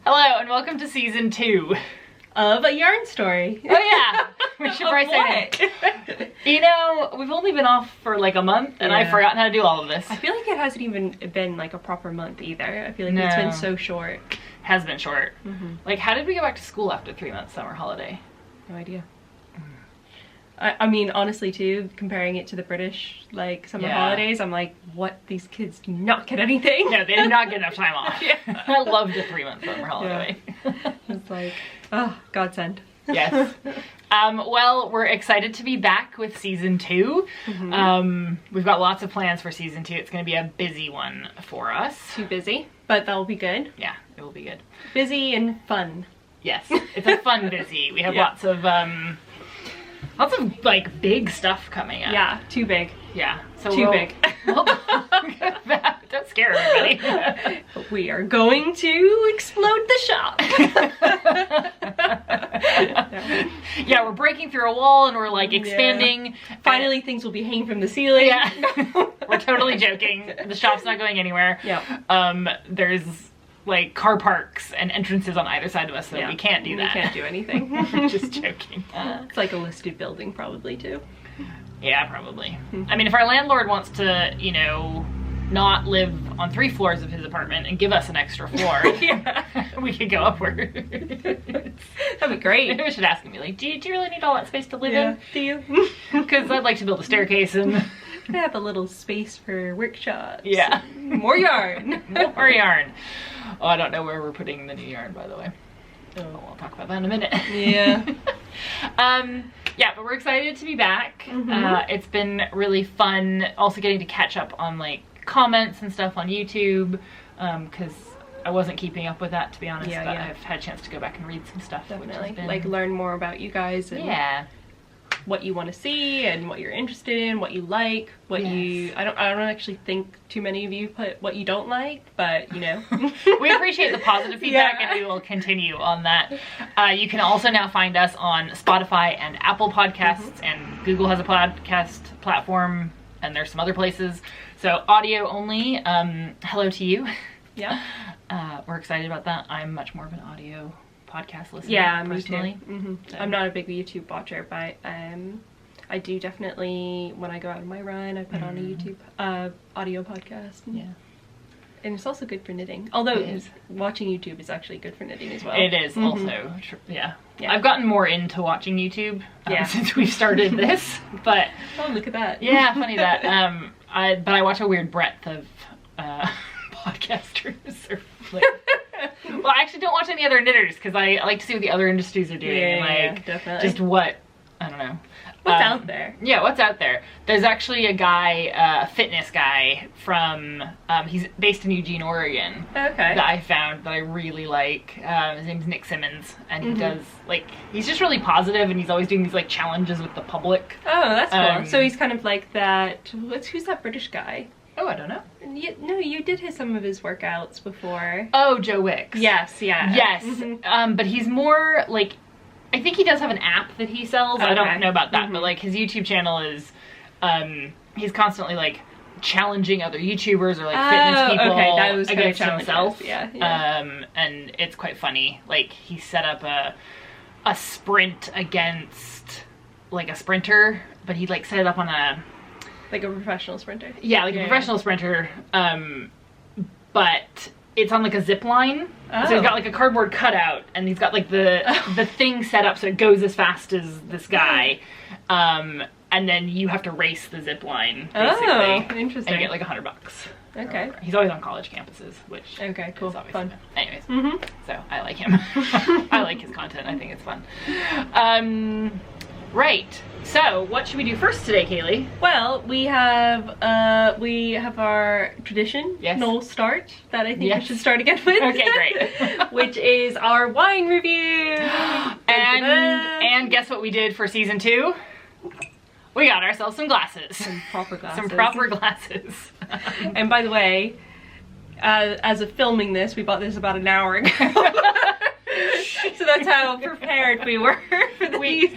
Hello and welcome to season 2 of A Yarn Story. Oh yeah, we should probably say that. You know, we've only been off for like a month and I've forgotten how to do all of this. I feel like it hasn't even been like a proper month either. I feel like it's been so short. Has been short. Like, how did we go back to school after 3 months summer holiday? No idea. I mean, honestly too, comparing it to the British like summer holidays, I'm like, what? These kids do not get anything. No, they did not get enough time off. I loved a 3 month summer holiday. It's like, oh, godsend. Yes. Well, we're excited to be back with season 2. We've got lots of plans for season 2. It's going to be a busy one for us. Too busy, but that'll be good. Yeah, it will be good. Busy and fun. Yes, it's a fun busy. We have lots of like big stuff coming up. Yeah, too big. Yeah, so too big. Don't scare everybody. We are going to explode the shop. Yeah, we're breaking through a wall and we're like expanding. Yeah. Finally, things will be hanging from the ceiling. Yeah, we're totally joking. The shop's not going anywhere. Yeah. There's like car parks and entrances on either side of us, so we can't do that. We can't do anything. Just joking. It's like a listed building probably too. Yeah, probably. I mean, if our landlord wants to, you know, not live on 3 floors of his apartment and give us an extra floor, we could go upward. That'd be great. Maybe we should ask him, be like, do you really need all that space to live in? Do you? Because I'd like to build a staircase and I have a little space for workshops. Yeah. More yarn. More yarn. Oh, I don't know where we're putting the new yarn, by the way. Oh, we'll talk about that in a minute. Yeah. Yeah, but we're excited to be back. It's been really fun also getting to catch up on like comments and stuff on YouTube, because I wasn't keeping up with that, to be honest, but I've had a chance to go back and read some stuff. Definitely. Which has been... like learn more about you guys and what you want to see and what you're interested in, what you like, what you I don't actually think too many of you put what you don't like, but you know. We appreciate the positive feedback and we will continue on that. You can also now find us on Spotify and Apple Podcasts, and Google has a podcast platform, and there's some other places. So audio only. Hello to you. Yeah. We're excited about that. I'm much more of an audio podcast listener, personally. Me too. So. I'm not a big YouTube watcher, but I do definitely, when I go out on my run, I put on a YouTube audio podcast. And it's also good for knitting. Although watching YouTube is actually good for knitting as well. It is also, I've gotten more into watching YouTube since we started this, but... Oh, look at that. Yeah, funny that. But I watch a weird breadth of podcasters. Or, like, well, I actually don't watch any other knitters because I like to see what the other industries are doing. Definitely. Just what, I don't know. What's out there? Yeah, what's out there? There's actually a guy, a fitness guy from, he's based in Eugene, Oregon. That I found that I really like. His name's Nick Simmons, and he does, like, he's just really positive, and he's always doing these, like, challenges with the public. Oh, that's cool. So he's kind of like that, who's that British guy? Oh, I don't know. No, you did some of his workouts before. Oh, Joe Wicks. Yes, yeah. Yes, but he's more, like, I think he does have an app that he sells. I don't know about that, but like his YouTube channel is, he's constantly like challenging other YouTubers or like fitness people against himself. And it's quite funny. Like he set up a sprint against like a sprinter, but he like set it up on a like a professional sprinter. Yeah, like a professional sprinter. But it's on like a zip line. So he's got like a cardboard cutout and he's got like the thing set up so it goes as fast as this guy. And then you have to race the zip line, basically. Oh, interesting. And you get like $100. Okay. He's always on college campuses, which cool. is obviously fun. Anyways, so I like him. I like his content. I think it's fun. Right. So, what should we do first today, Kayleigh? Well, we have our tradition, Noel start, that I think we should start again with. Okay, great. Which is our wine review. And guess what we did for season 2? We got ourselves some glasses. Some proper glasses. Some proper glasses. And by the way, as of filming this, we bought this about an hour ago. So that's how prepared we were for these.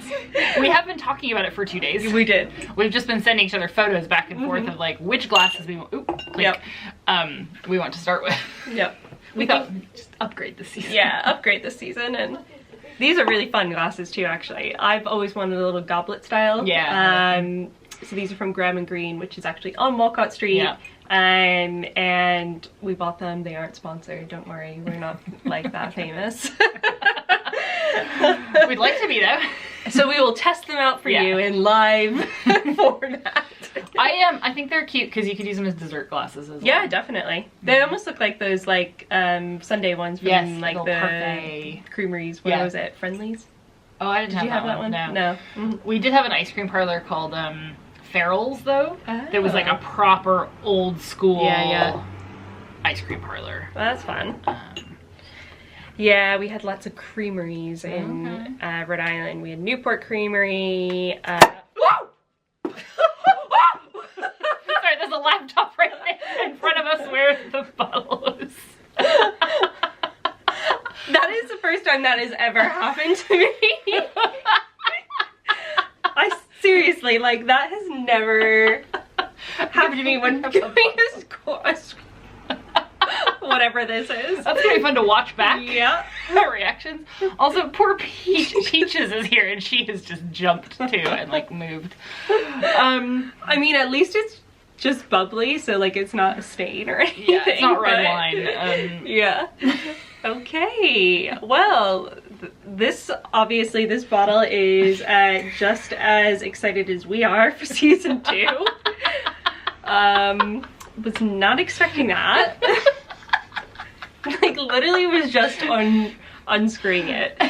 We have been talking about it for 2 days. We did. We've just been sending each other photos back and forth of like which glasses we want. We want to start with. we thought just upgrade this season. Yeah, upgrade this season. And these are really fun glasses too, actually. I've always wanted a little goblet style. Yeah. So these are from Graham & Green, which is actually on Walcot Street. Yeah. And we bought them. They aren't sponsored. Don't worry. We're not like that famous. We'd like to be though. So we will test them out for you in live format. I think they're cute because you could use them as dessert glasses as well. Yeah, definitely. They almost look like those like Sunday ones from like the parfait creameries. What was it? Friendlies? Oh, I didn't Did you have that one? No. We did have an ice cream parlor called Farrell's though. Oh. That was like a proper old school ice cream parlor. Well, that's fun. Yeah, we had lots of creameries in Rhode Island. We had Newport Creamery. Whoa! Sorry, there's a laptop right there in front of us where the bottle is. That is the first time that has ever happened to me. I seriously, like, that has never happened to me when giving a squash. Whatever this is. That's gonna be fun to watch back. Yeah. Reactions. Also, poor Peaches is here and she has just jumped too and like moved. I mean, at least it's just bubbly, so like it's not a stain or anything. Yeah, it's not red wine. Yeah. Okay. Well, this bottle is just as excited as we are for season 2. Was not expecting that. Like literally was just unscrewing it.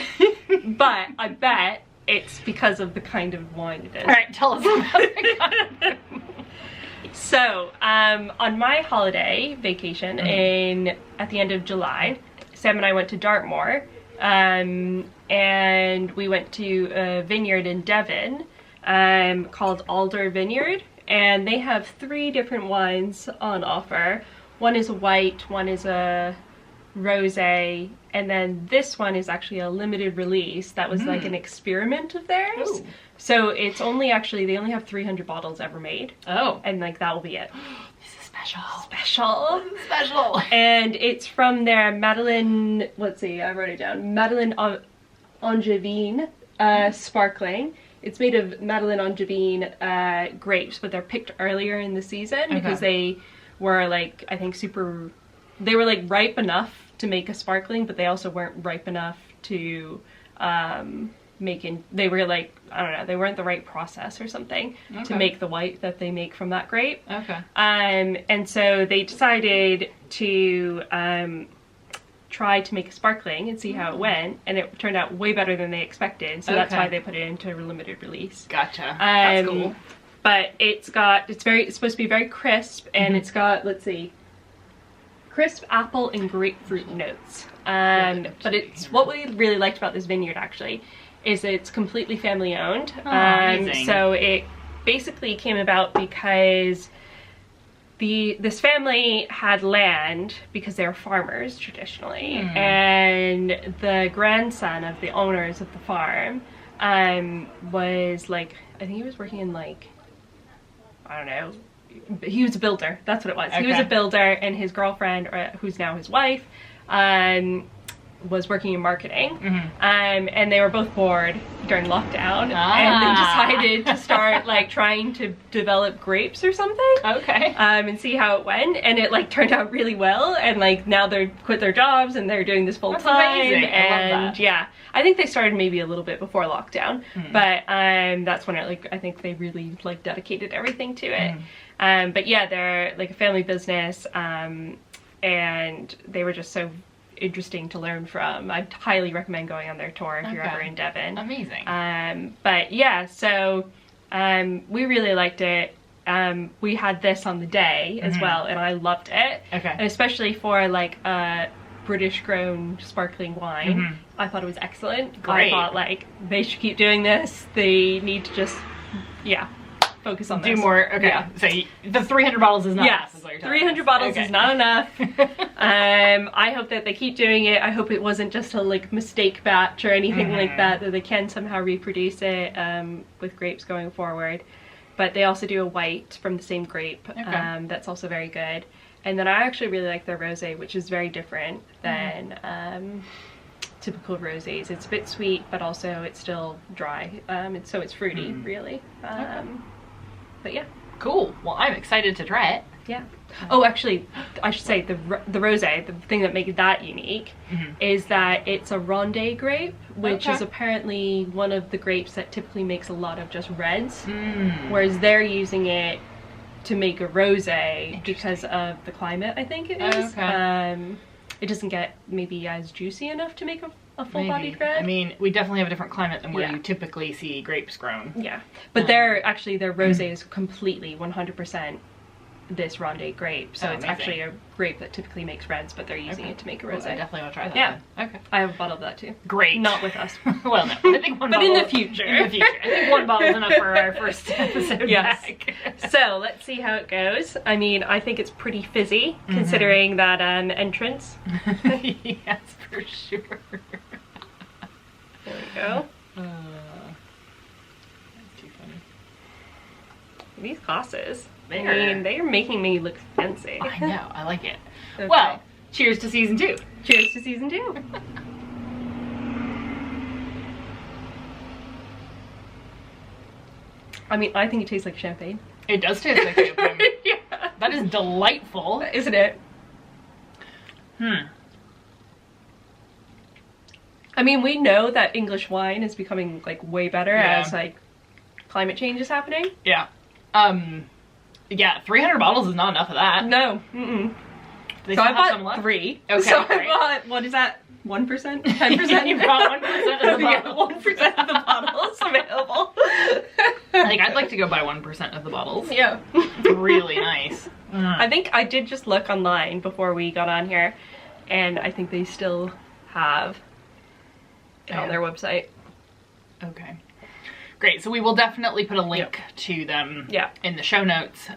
But I bet it's because of the kind of wine it is. Alright, tell us about the kind of wine. So, on my holiday vacation at the end of July, Sam and I went to Dartmoor, and we went to a vineyard in Devon called Alder Vineyard, and they have 3 different wines on offer. One is a white, one is a rosé, and then this one is actually a limited release that was like an experiment of theirs. Ooh. So it's only they only have 300 bottles ever made. Oh. And like that will be it. This is special. Special. Special. And it's from their Madeleine, let's see, I wrote it down. Madeleine Angevine sparkling. It's made of Madeleine Angevine grapes, but they're picked earlier in the season because they were like, I think they were like ripe enough to make a sparkling, but they also weren't ripe enough to they were like, I don't know, they weren't the right process or something to make the white that they make from that grape. Okay. And so they decided to try to make a sparkling and see how it went, and it turned out way better than they expected, so that's why they put it into a limited release. Gotcha. That's cool. But it's supposed to be very crisp, and it's got, let's see, crisp apple and grapefruit notes. But it's what we really liked about this vineyard actually is it's completely family owned. So it basically came about because this family had land because they were farmers traditionally, and the grandson of the owners of the farm was like, I think he was working in like, I don't know, he was a builder, that's what it was. He was a builder, and his girlfriend, who's now his wife, was working in marketing, and they were both bored during lockdown, and they decided to start like trying to develop grapes or something, and see how it went, and it like turned out really well, and like now they're quit their jobs and they're doing this full time. And yeah, I think they started maybe a little bit before lockdown, but that's when I think they really like dedicated everything to it. But yeah, they're like a family business, and they were just so interesting to learn from. I'd highly recommend going on their tour if you're ever in Devon. Amazing. But yeah, so we really liked it. We had this on the day as well, and I loved it. And especially for like a British grown sparkling wine, I thought it was excellent. Great. I thought like they should keep doing this. They need to just focus on this. Do more. So the 300 bottles is not enough. Is what you're 300 bottles is not enough. I hope that they keep doing it. I hope it wasn't just a like mistake batch or anything like that they can somehow reproduce it with grapes going forward. But they also do a white from the same grape that's also very good. And then I actually really like their rosé, which is very different than typical rosés. It's a bit sweet, but also it's still dry. So it's fruity, really. But yeah. Cool. Well, I'm excited to try it. Yeah. Oh, actually, I should say the rosé, the thing that makes that unique is that it's a ronde grape, which is apparently one of the grapes that typically makes a lot of just reds, whereas they're using it to make a rosé because of the climate, I think it is. It doesn't get maybe as juicy enough to make a full-bodied red. I mean, we definitely have a different climate than where you typically see grapes grown. Yeah, but their rosé is completely 100% this ronde grape, so it's actually a grape that typically makes reds, but they're using it to make a rosé. I definitely want to try that. Yeah. Then. Okay. I have a bottle of that too. Great. Not with us. Well, no. I think one but bottle. In the future. In the future. I think one bottle is enough for our first episode back. So let's see how it goes. I mean, I think it's pretty fizzy considering that entrance. Yes, for sure. There we go. That's too funny. These glasses. I mean, they are making me look fancy. I know, I like it. Okay. Well, cheers to season 2. Cheers to season 2. I mean, I think it tastes like champagne. It does taste like champagne. Yeah. That is delightful. Isn't it? I mean, we know that English wine is becoming like way better as like climate change is happening. Yeah. Yeah, 300 bottles is not enough of that. No. So I bought 3. Okay. So I bought, what is that? 1%? 10%? You bought 1% of the bottles. 1% of the bottles available. Like, I'd like to go buy 1% of the bottles. Yeah. Really nice. I think I did just look online before we got on here, and I think they still have it on their website. Okay. Great, so we will definitely put a link to them in the show notes,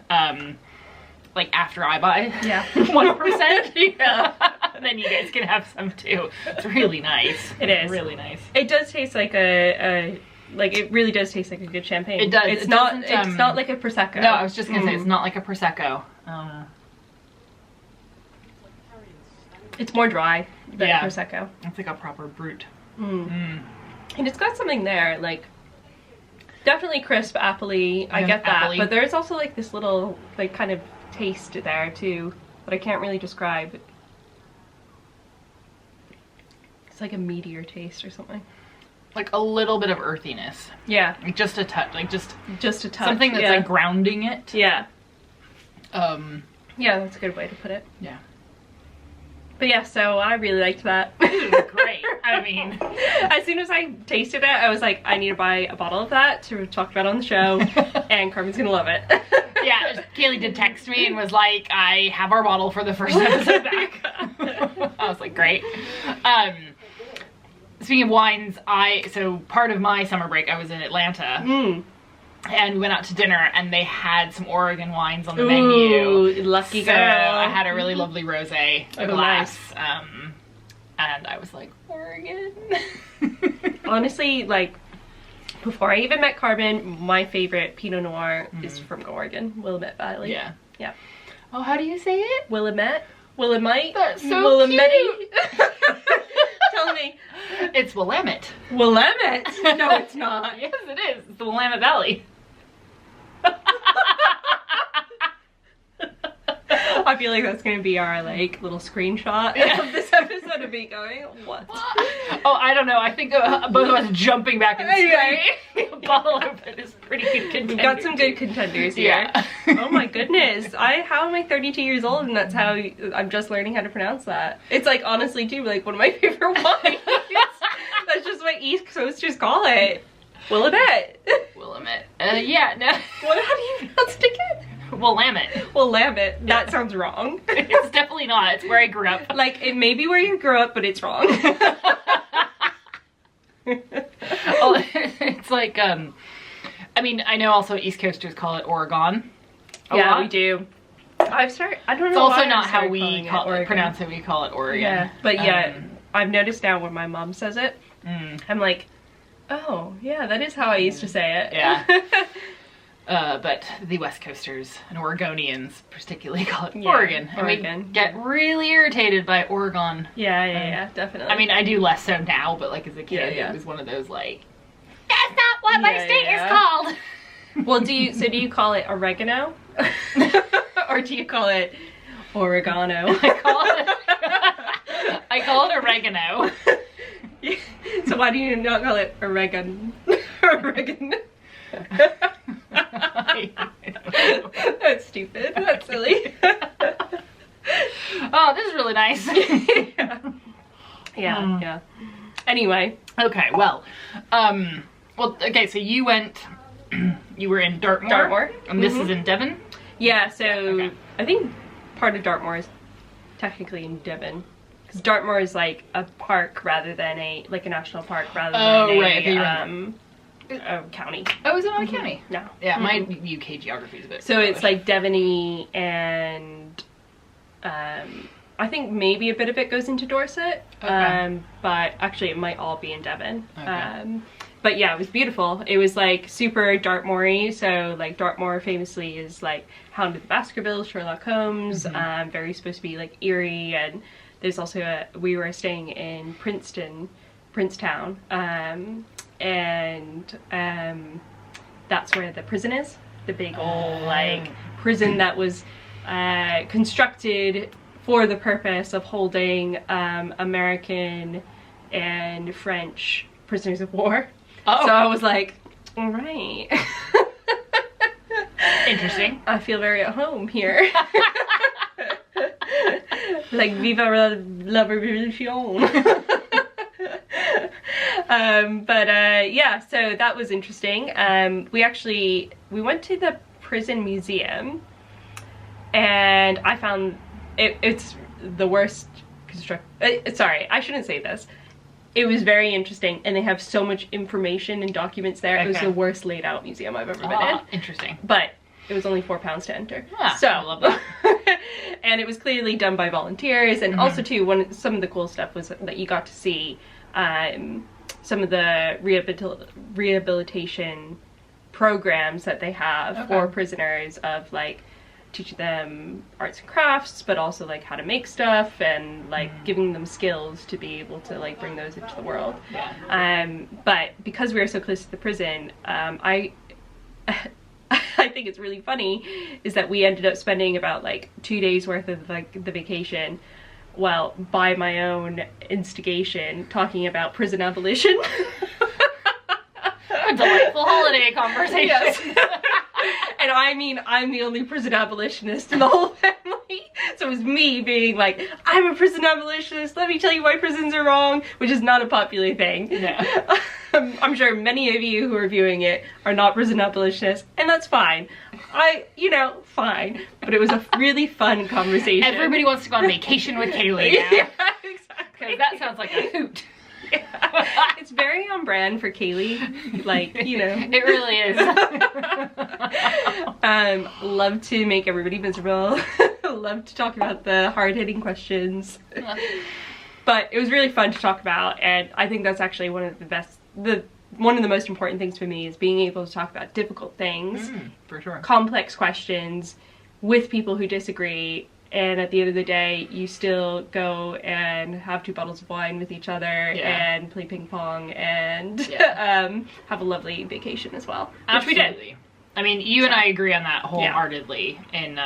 like after I buy 1%. Yeah. Then you guys can have some too. It's really nice. It is. Really nice. It does taste like like it really does taste like a good champagne. It does. It's not like a Prosecco. No, I was just gonna say, it's not like a Prosecco. It's more dry than a Prosecco. It's like a proper brute. And it's got something there, like, definitely crisp, appley, I get that, but there's also like this little, like, kind of taste there too, that I can't really describe. It's like a meatier taste or something. Like a little bit of earthiness. Yeah. Like just a touch, like just a touch. Something that's like grounding it. Yeah. Yeah, that's a good way to put it. Yeah. But yeah, so I really liked that. It was great. I mean, as soon as I tasted it, I was like, I need to buy a bottle of that to talk about on the show, and Carmen's gonna love it. Yeah, Kayleigh did text me and was like, I have our bottle for the first episode back. I was like, great. Speaking of wines, so part of my summer break, I was in Atlanta. And we went out to dinner, and they had some Oregon wines on the menu. Lucky girl. I had a really lovely rosé glass. Nice. And I was like, Oregon? Honestly, like, before I even met Carmen, my favorite Pinot Noir is from Oregon, Willamette Valley. Yeah. Yeah. Oh, how do you say it? Willamette? Willamette? That's so Willamette. cute. Tell me. It's Willamette. Willamette? No, it's not. Yes, it is. It's the Willamette Valley. I feel like that's gonna be our like little screenshot of this episode of me going, what? Oh, I don't know. I think both of us jumping back and screaming a bottle open is pretty good contenders. We've got some good contenders here. Yeah. Oh my goodness. How am I 32 years old and that's how I'm just learning how to pronounce that? It's like honestly too like one of my favorite wines. That's just what East Coasters call it. Willamette. Willamette. Yeah, no. How do you pronounce it again? Willamette. Willamette. That sounds wrong. It's definitely not. It's where I grew up. Like, it may be where you grew up, but it's wrong. Oh, it's like, I mean, I know also East Coasters call it Oregon. Yeah, we do. I don't know. It's also not how we pronounce it. We call it Oregon. Yeah, but yeah, I've noticed now when my mom says it, I'm like, oh, yeah, that is how I used to say it. Yeah. But the West Coasters and Oregonians particularly call it Oregon. And we get really irritated by Oregon. Yeah, definitely. I mean, I do less so now, but like as a kid, it was one of those like, that's not what my state is called. Well, do you call it oregano? Or do you call it oregano? I call it oregano. So why do you not call it oregano? That's stupid. That's silly. Oh, this is really nice. Yeah. Anyway. Okay, well, okay, so you were in Dartmoor. And this is in Devon? Yeah, so I think part of Dartmoor is technically in Devon. Because Dartmoor is like a park rather than a national park rather than a county. Oh, is it not a county? No. Yeah, my UK geography is a bit So it's like Devon-y, and I think maybe a bit of it goes into Dorset. Okay. But actually it might all be in Devon. Okay. But yeah, it was beautiful. It was like super Dartmoor-y. So like Dartmoor famously is like Hound of the Baskervilles, Sherlock Holmes, very supposed to be like eerie. And there's also we were staying in Princetown, and that's where the prison is. The big old like prison that was constructed for the purpose of holding American and French prisoners of war. Oh. So I was like, all right. Interesting. I feel very at home here. Like, viva la revolution. Yeah, so that was interesting. We went to the prison museum, and I found it's the worst sorry, I shouldn't say this. It was very interesting, and they have so much information and documents there. Okay. It was the worst laid out museum I've ever been in. Interesting. But it was only £4 to enter. So I love that. And it was clearly done by volunteers, and also too, some of the cool stuff was that you got to see some of the rehabilitation programs that they have for prisoners, of like teaching them arts and crafts, but also like how to make stuff, and like giving them skills to be able to like bring those into the world. But because we were so close to the prison, I think it's really funny is that we ended up spending about like 2 days worth of like the vacation, well, by my own instigation, talking about prison abolition. A delightful holiday conversation. Yes. And I mean, I'm the only prison abolitionist in the whole family. So it was me being like, I'm a prison abolitionist, let me tell you why prisons are wrong, which is not a popular thing. No. I'm sure many of you who are viewing it are not prison abolitionists, and that's fine. Fine. But it was a really fun conversation. Everybody wants to go on vacation with Kayleigh now. Yeah, exactly. Because that sounds like a hoot. Yeah. It's very on brand for Kayleigh, like, It really is. Love to make everybody miserable. Love to talk about the hard-hitting questions. But it was really fun to talk about, and I think that's actually one of the most important things for me, is being able to talk about difficult things, for sure, complex questions with people who disagree. And at the end of the day, you still go and have 2 bottles of wine with each other and play ping pong and have a lovely vacation as well. Absolutely. Which we did. I mean, you and I agree on that wholeheartedly. And,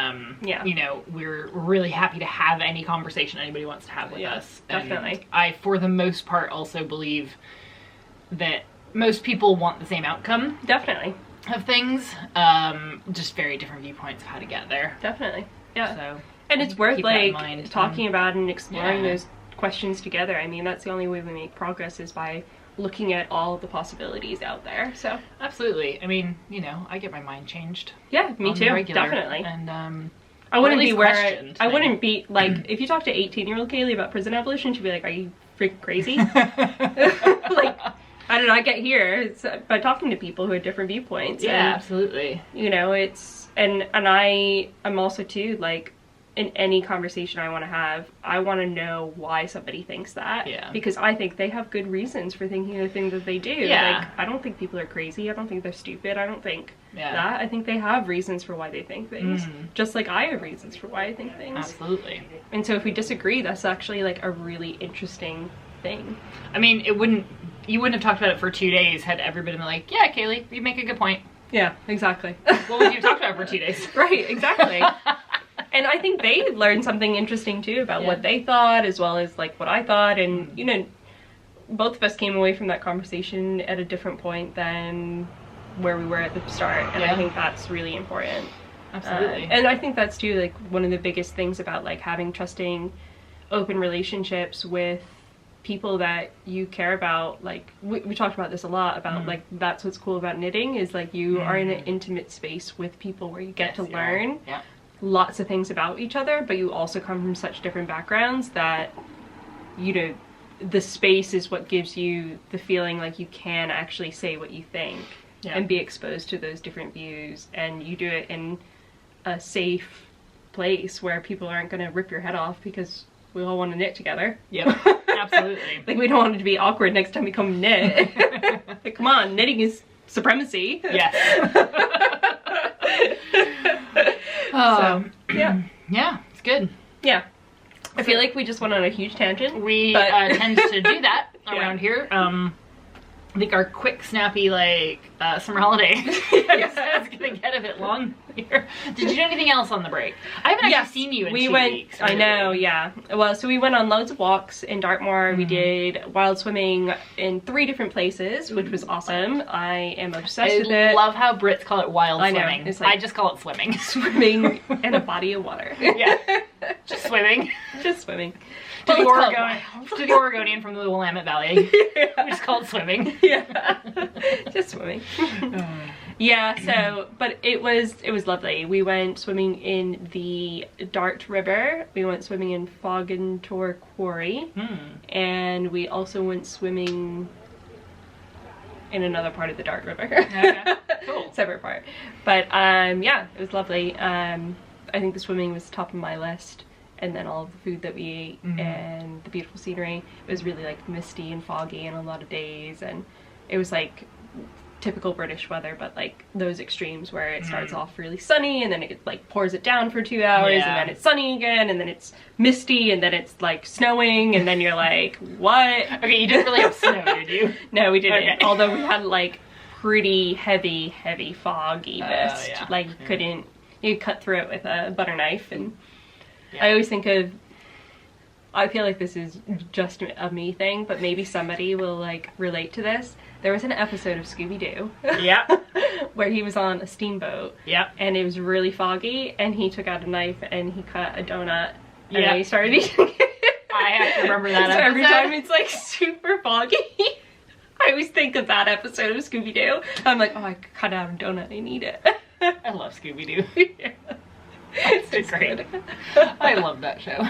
we're really happy to have any conversation anybody wants to have with us. Definitely. And I, for the most part, also believe that most people want the same outcome. Definitely. Of things. Just very different viewpoints of how to get there. Definitely. Yeah. So... And it's worth like talking about and exploring those questions together. I mean, that's the only way we make progress, is by looking at all the possibilities out there. So absolutely. I mean, I get my mind changed. Yeah, me too. Definitely. And I wouldn't be where I wouldn't be like, if you talk to 18-year-old Kayleigh about prison abolition, she'd be like, "Are you freaking crazy?" Like, I don't know. I get here by talking to people who have different viewpoints. Yeah, absolutely. It's and I'm also too like, in any conversation I want to have, I want to know why somebody thinks that. Yeah. Because I think they have good reasons for thinking the thing that they do. Yeah. Like, I don't think people are crazy. I don't think they're stupid. I don't think Yeah. that. I think they have reasons for why they think things. Just like I have reasons for why I think things. Absolutely. And so if we disagree, that's actually like a really interesting thing. I mean, you wouldn't have talked about it for 2 days had everybody been like, yeah, Kayleigh, you make a good point. Yeah, exactly. What would you have talked about for 2 days? Right, exactly. And I think they learned something interesting too about what they thought as well as like what I thought, and you know, both of us came away from that conversation at a different point than where we were at the start, and I think that's really important. Absolutely. And I think that's too like one of the biggest things about like having trusting, open relationships with people that you care about. Like we talked about this a lot about like that's what's cool about knitting is like you are in an intimate space with people where you get to learn lots of things about each other, but you also come from such different backgrounds that, you know, the space is what gives you the feeling like you can actually say what you think and be exposed to those different views, and you do it in a safe place where people aren't going to rip your head off because we all want to knit together. Yep, absolutely. Like, we don't want it to be awkward next time we come knit. Like, come on, knitting is supremacy. Yes. So, yeah, it's good. Yeah. I feel like we just went on a huge tangent. We tend to do that around here. I think our quick, snappy, like, summer holiday episode's gonna get a bit long here. Did you do anything else on the break? I haven't actually seen you in 2 weeks. Really. I know, yeah. Well, so we went on loads of walks in Dartmoor. We did wild swimming in 3 different places, which was awesome. I am obsessed with it. I love how Brits call it wild swimming. I know. It's like I just call it swimming. Swimming in a body of water. Yeah. Just swimming. Just swimming. To the Oregonian from the Willamette Valley. We just call it swimming. Yeah. Just swimming. Yeah, so, but it was lovely. We went swimming in the Dart River. We went swimming in Foggentor Quarry. And we also went swimming in another part of the Dart River. Okay. Cool. Separate part. But yeah, it was lovely. I think the swimming was top of my list. And then all of the food that we ate and the beautiful scenery. It was really like misty and foggy and a lot of days, and it was like typical British weather, but like those extremes where it starts off really sunny and then it like pours it down for 2 hours and then it's sunny again and then it's misty and then it's like snowing and then you're like, what? Okay, you didn't really have snow, did you? No, we didn't. Okay. Although we had like pretty heavy foggy mist. Like you could cut through it with a butter knife. And I always think of, I feel like this is just a me thing, but maybe somebody will like relate to this. There was an episode of Scooby-Doo where he was on a steamboat and it was really foggy and he took out a knife and he cut a donut and then he started eating it. I have to remember that so episode. Every time it's like super foggy, I always think of that episode of Scooby-Doo. I'm like, oh, I could cut out a donut and eat it. I love Scooby-Doo. It's great. I love that show.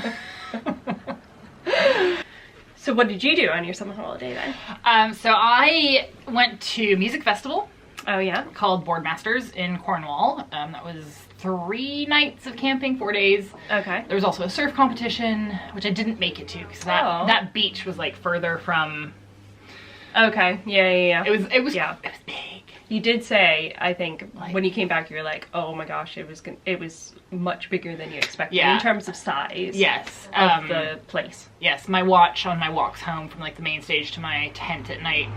So what did you do on your summer holiday then? So I went to a music festival. Oh yeah? Called Boardmasters in Cornwall. That was 3 nights of camping, 4 days. Okay. There was also a surf competition, which I didn't make it to because that beach was like further from. Okay. Yeah. It was big. You did say, I think, like, when you came back, you were like, "Oh my gosh, it was much bigger than you expected in terms of size." Yes, of the place. Yes, my watch on my walks home from like the main stage to my tent at night,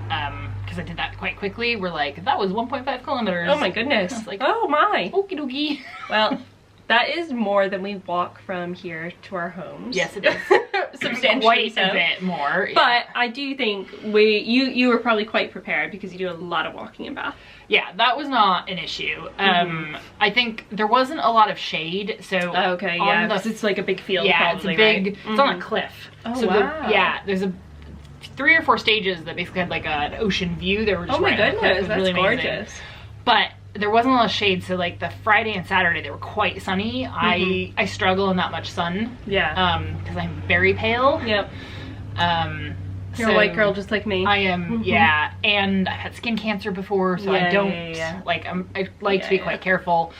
because I did that quite quickly. We're like, that was 1.5 kilometers. Oh my goodness! I was like, oh my. Okie dokie. Well, that is more than we walk from here to our homes. Yes, it is. Substantially quite so. A bit more. Yeah. But I do think you were probably quite prepared because you do a lot of walking in Bath. Yeah, that was not an issue. I think there wasn't a lot of shade, so okay, yeah, because it's like a big field. Yeah, probably, it's a big. Right? It's on a cliff. Oh so wow! There's 3 or 4 stages that basically had like an ocean view. They were just my goodness, that's really gorgeous. Amazing. But there wasn't a lot of shade, so like the Friday and Saturday they were quite sunny. I struggle in that much sun. Yeah. Because I'm very pale. Yep. You're so a white girl just like me. I am, and I've had skin cancer before, so I don't like. I like to be quite careful.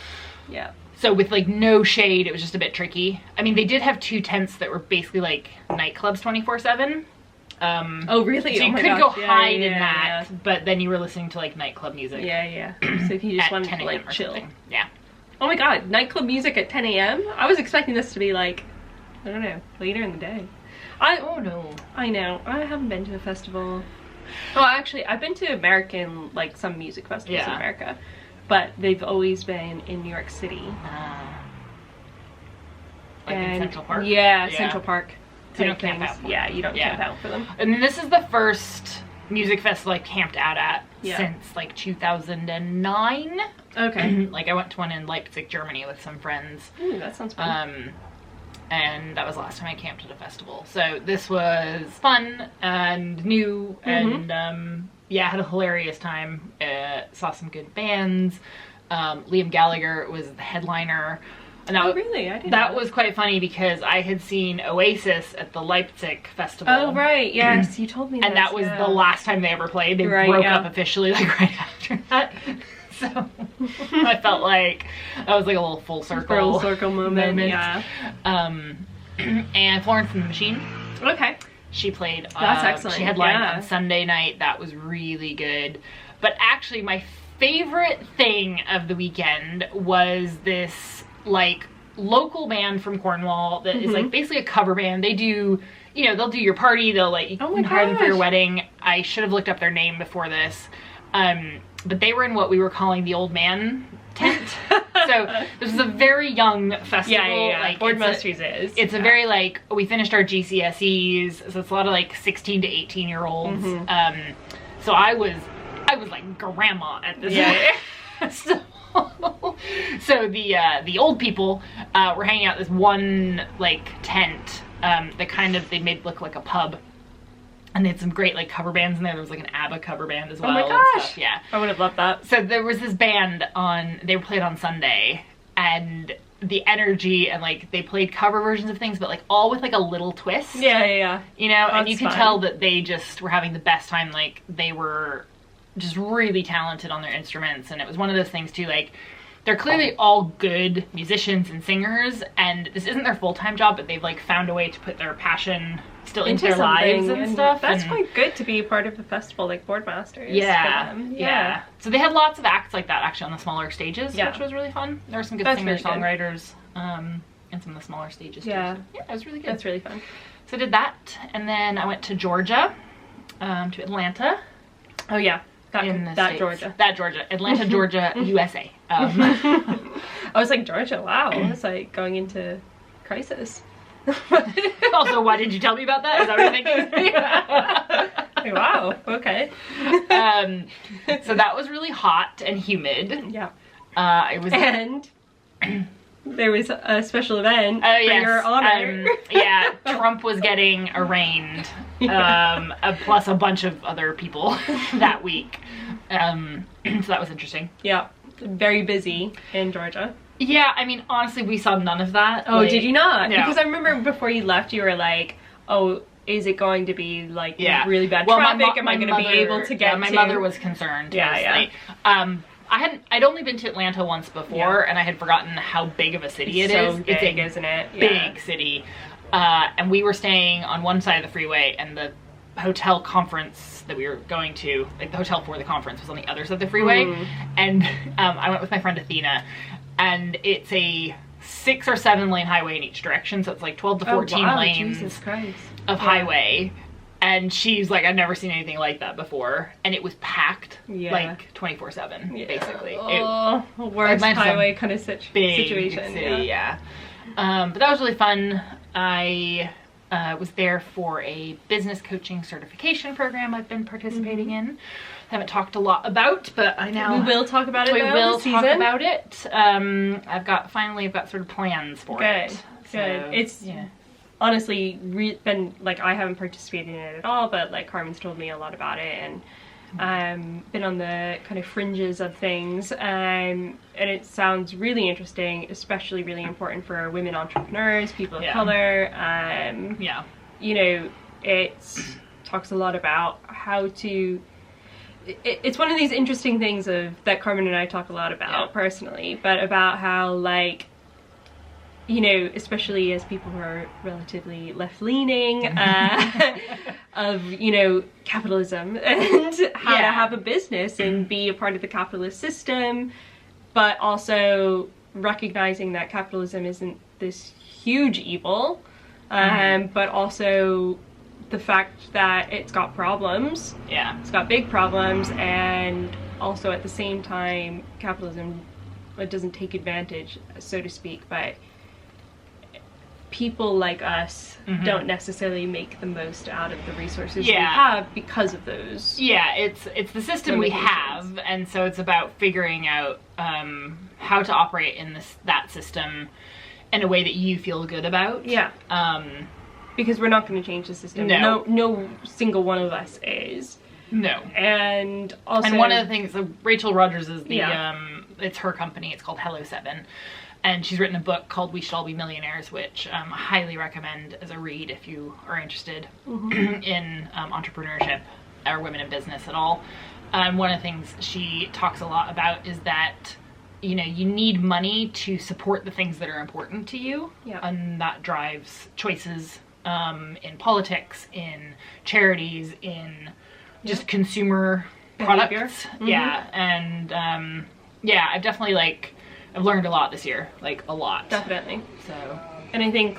Yeah. So with like no shade, it was just a bit tricky. I mean, they did have 2 tents that were basically like nightclubs 24/7. Oh really? So you could go hide in that, but then you were listening to like nightclub music. Yeah. So if you just wanted to like chill. Yeah. Oh my god, nightclub music at 10 a.m.? I was expecting this to be like, I don't know, later in the day. Oh no. I know. I haven't been to a festival. Well, actually, I've been to American, like some music festivals in America, but they've always been in New York City. Like in Central Park? Yeah, Central Park. So you don't camp out for them. Yeah, you don't camp out for them. And this is the first music festival I camped out at since like 2009. Okay. Like I went to one in Leipzig, Germany with some friends. Ooh, that sounds fun. And that was the last time I camped at a festival. So this was fun and new and yeah, had a hilarious time. Saw some good bands. Liam Gallagher was the headliner. And that, really? I didn't that was quite funny because I had seen Oasis at the Leipzig festival. Oh, right. Yes, you told me that. And that was the last time they ever played. They broke up officially like right after that. So I felt like that was like a little full circle moment. Yeah. And Florence and the Machine. Okay. She played. That's excellent. She headlined on Sunday night. That was really good. But actually, my favorite thing of the weekend was this like local band from Cornwall that is like basically a cover band. They do, you know, they'll do your party. They'll like you can hire them for your wedding. I should have looked up their name before this. But they were in what we were calling the old man tent. So this was a very young festival. Yeah. Like Boardmasters it's a very like, we finished our GCSEs, so it's a lot of like 16 to 18 year olds. So I was like grandma at this festival. So the old people were hanging out this one like tent that kind of they made look like a pub. And they had some great like cover bands in there. There was like an ABBA cover band as well. Oh my gosh! Yeah, I would have loved that. So there was this band they played on Sunday, and the energy and like they played cover versions of things, but like all with like a little twist. Yeah. You know, and you could tell that they just were having the best time. Like they were just really talented on their instruments, and it was one of those things too. Like they're clearly all good musicians and singers, and this isn't their full-time job, but they've like found a way to put their passion still into their lives and stuff. That's quite good to be a part of a festival like Boardmasters. Yeah. So they had lots of acts like that actually on the smaller stages, which was really fun. There were some good singer-songwriters in some of the smaller stages too. So, yeah, it was really good. That's really fun. So I did that, and then I went to Georgia, to Atlanta. Oh yeah. That Georgia. Atlanta, Georgia, USA. I was like, Georgia, wow. It's like going into crisis. Also, why did you tell me about that? Is that what you're thinking? Wow, okay. So that was really hot and humid. Yeah. It was... And there was a special event for your honor. Trump was getting arraigned, plus a bunch of other people that week. So that was interesting. Yeah, very busy in Georgia. Yeah, I mean, honestly, we saw none of that. Oh, like, did you not? No. Because I remember before you left, you were like, oh, is it going to be like really bad traffic? Am I going to be able to get my mother was concerned. I'd only been to Atlanta once before, and I had forgotten how big of a city it is. It's big, isn't it? Big city. And we were staying on one side of the freeway, and the hotel conference that we were going to, like the hotel for the conference, was on the other side of the freeway. And I went with my friend Athena, and it's a 6 or 7 lane highway in each direction, so it's like 12 to 14 lanes of highway. And she's like, I've never seen anything like that before. And it was packed, like 24/7, basically. Oh, worst highway kind of situation. City, but that was really fun. I was there for a business coaching certification program I've been participating in. I haven't talked a lot about, but I know we will talk about it. We will talk about it. I've got sort of plans for it. Good. It's honestly been like, I haven't participated in it at all, but like Carmen's told me a lot about it, and been on the kind of fringes of things, and it sounds really interesting, especially really important for women entrepreneurs, people of color. You know, it talks a lot about how to. It's one of these interesting things that Carmen and I talk a lot about personally, but about how like you know, especially as people who are relatively left-leaning, of, you know, capitalism and how to have a business and be a part of the capitalist system, but also recognizing that capitalism isn't this huge evil, but also the fact that it's got problems. Yeah. It's got big problems, and also at the same time, capitalism, it doesn't take advantage, so to speak, but people like us don't necessarily make the most out of the resources we have because of those. Yeah, it's the system we have, and so it's about figuring out how to operate in that system in a way that you feel good about. Yeah. Because we're not going to change the system. No single one of us is. No. And also, and one of the things, Rachel Rogers is the it's her company. It's called Hello 7. And she's written a book called We Should All Be Millionaires, which I highly recommend as a read if you are interested in entrepreneurship or women in business at all. One of the things she talks a lot about is that, you know, you need money to support the things that are important to you. Yeah. And that drives choices in politics, in charities, in just consumer products. Yeah. And I've definitely I've learned a lot this year, a lot. Definitely. So, and I think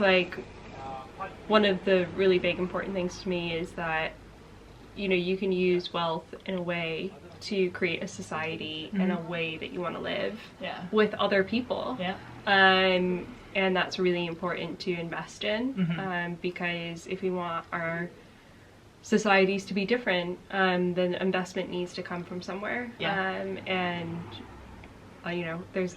one of the really big important things to me is that, you know, you can use wealth in a way to create a society and a way that you want to live with other people. Yeah. And that's really important to invest in, because if we want our societies to be different, then investment needs to come from somewhere. Yeah. You know, there's,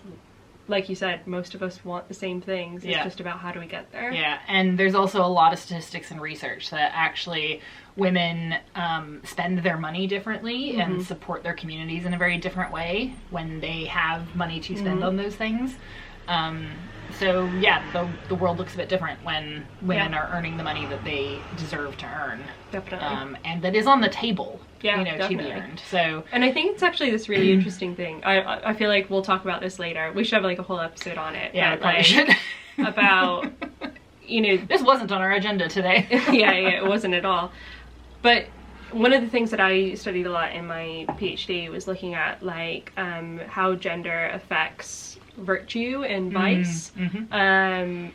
like you said, most of us want the same things. It's just about how do we get there. Yeah, and there's also a lot of statistics and research that actually women spend their money differently and support their communities in a very different way when they have money to spend on those things. So yeah, the world looks a bit different when women are earning the money that they deserve to earn. Definitely. And that is on the table, you know, definitely. To be earned. So, and I think it's actually this really interesting thing. I feel like we'll talk about this later. We should have a whole episode on it. Yeah, probably should. About, you know, this wasn't on our agenda today. yeah, it wasn't at all. But one of the things that I studied a lot in my PhD was looking at how gender affects virtue and vice,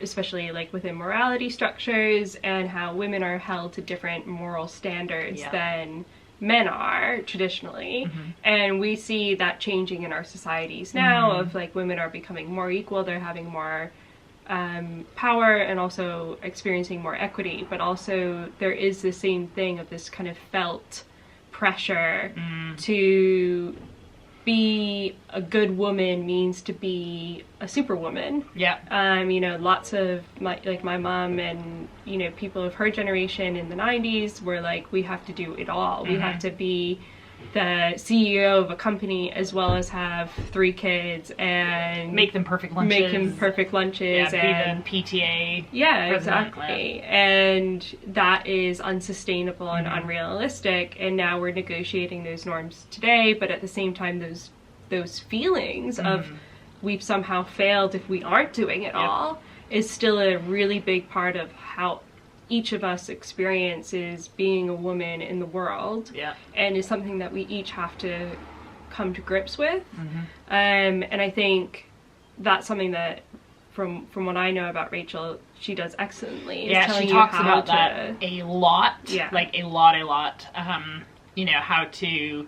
especially within morality structures, and how women are held to different moral standards than men are traditionally. And we see that changing in our societies now, of women are becoming more equal, they're having more power and also experiencing more equity, but also there is the same thing of this kind of felt pressure to be a good woman means to be a superwoman. Yeah. You know, lots of my mom and, you know, people of her generation in the 90s were we have to do it all. We have to be the CEO of a company as well as have 3 kids and make them perfect lunches. Yeah, and be the PTA. Yeah, exactly. And that is unsustainable and unrealistic. And now we're negotiating those norms today, but at the same time, those feelings of we've somehow failed if we aren't doing it all is still a really big part of how each of us experiences being a woman in the world, and is something that we each have to come to grips with. And I think that's something that, from what I know about Rachel, she does excellently. Yeah, she talks about that a lot. Yeah, a lot. You know, how to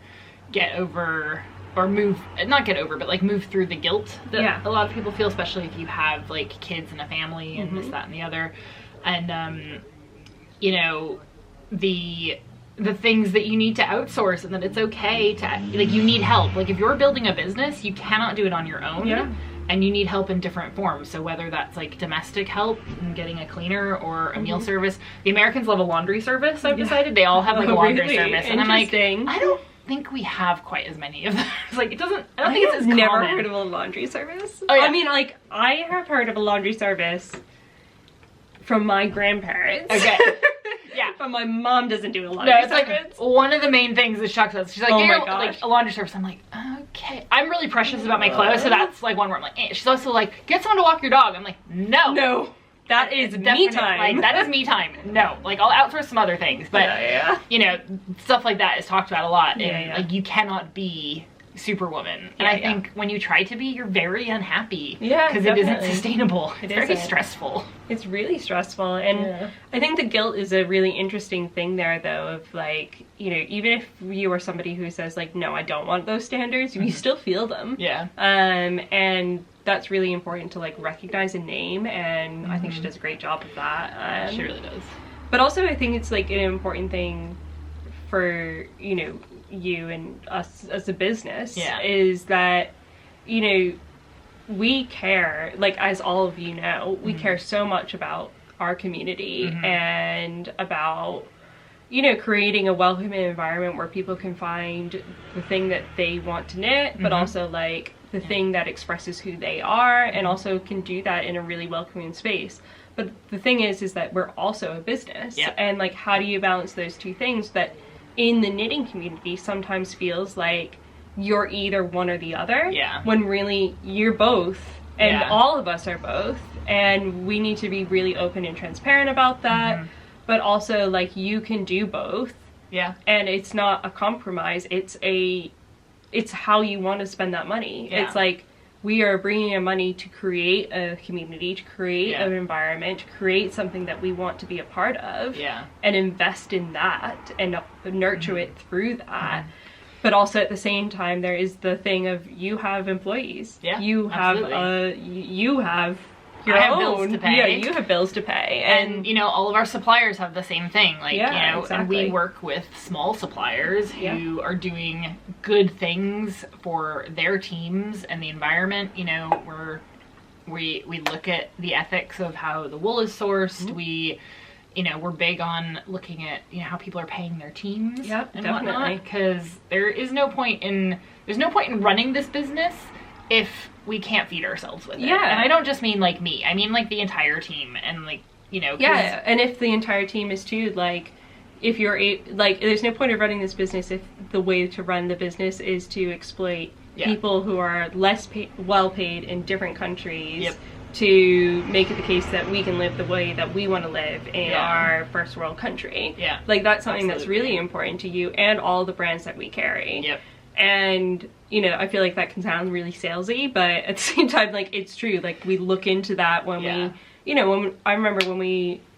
get over or move, not get over, but move through the guilt that a lot of people feel, especially if you have kids and a family and this, that, and the other. And you know, the things that you need to outsource, and that it's okay to you need help. If you're building a business, you cannot do it on your own, and you need help in different forms. So whether that's domestic help and getting a cleaner or a meal service. The Americans love a laundry service, I've decided. They all have a laundry service, and I'm I don't think we have quite as many of those. It doesn't, I don't think it's as common. Never heard of a laundry service. Oh, yeah. I mean, I have heard of a laundry service from my grandparents. Okay. Yeah. But my mom doesn't do a laundry No, it's service. like one of the main things that shocks us. She's like, Oh get my your, gosh. like a laundry service. I'm like, okay. I'm really precious about my clothes, so that's like one where I'm like, eh. She's also like, get someone to walk your dog. I'm like, no. No. That is me time. Like, that is me time. No. Like, I'll outsource some other things. But, you know, stuff like that is talked about a lot. And, like, you cannot be Superwoman. And I think when you try to be, you're very unhappy. Yeah, because it isn't sustainable. It's very stressful. It's really stressful. And I think the guilt is a really interesting thing there, though, of like, you know, even if you are somebody who says like, no, I don't want those standards, you still feel them. Yeah. And that's really important to like recognize and name, and I think she does a great job of that. She really does. But also I think it's like an important thing for, you know, you and us as a business is that, you know, we care, like, as all of you know, we care so much about our community and about, you know, creating a welcoming environment where people can find the thing that they want to knit, but also like the thing that expresses who they are, and also can do that in a really welcoming space. But the thing is that we're also a business, and like, how do you balance those two things that in the knitting community sometimes feels like you're either one or the other, when really you're both, and all of us are both, and we need to be really open and transparent about that. But also, like, you can do both, and it's not a compromise, it's how you want to spend that money. It's like, we are bringing in money to create a community, to create an environment, to create something that we want to be a part of, and invest in that and nurture it through that. But also at the same time, there is the thing of, you have employees. You have you have your own bills to pay. Yeah, you have bills to pay, and you know, all of our suppliers have the same thing. Like, you know, and we work with small suppliers who are doing good things for their teams and the environment. You know, we look at the ethics of how the wool is sourced. We, you know, we're big on looking at, you know, how people are paying their teams and whatnot, because there's no point in running this business if we can't feed ourselves with it. And I don't just mean like me, I mean like the entire team, and like, you know, and if the entire team is too, like, if you're like, there's no point of running this business if the way to run the business is to exploit people who are less well paid in different countries to make it the case that we can live the way that we want to live in our first world country. Like, that's something that's really important to you and all the brands that we carry. And, you know, I feel like that can sound really salesy, but at the same time, like, it's true. Like, we look into that when we, you know, I remember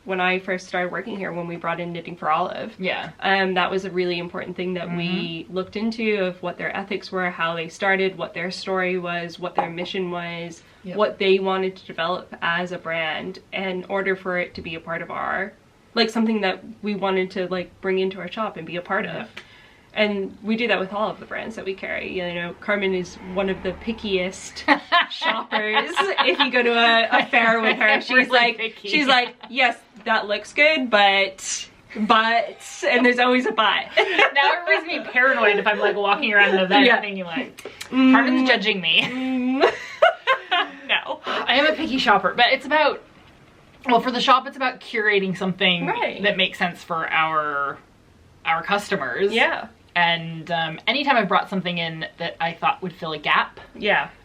when I first started working here, when we brought in Knitting for Olive. That was a really important thing that we looked into, of what their ethics were, how they started, what their story was, what their mission was, what they wanted to develop as a brand, in order for it to be a part of our, like, something that we wanted to, like, bring into our shop and be a part of. And we do that with all of the brands that we carry. You know, Carmen is one of the pickiest shoppers. If you go to a fair with her, she's like, yes, that looks good, but, and there's always a but. Now it makes me paranoid if I'm like walking around an event thinking like, Carmen's judging me. No. I am a picky shopper, but it's about, well, for the shop, it's about curating something that makes sense for our customers. And anytime I've brought something in that I thought would fill a gap,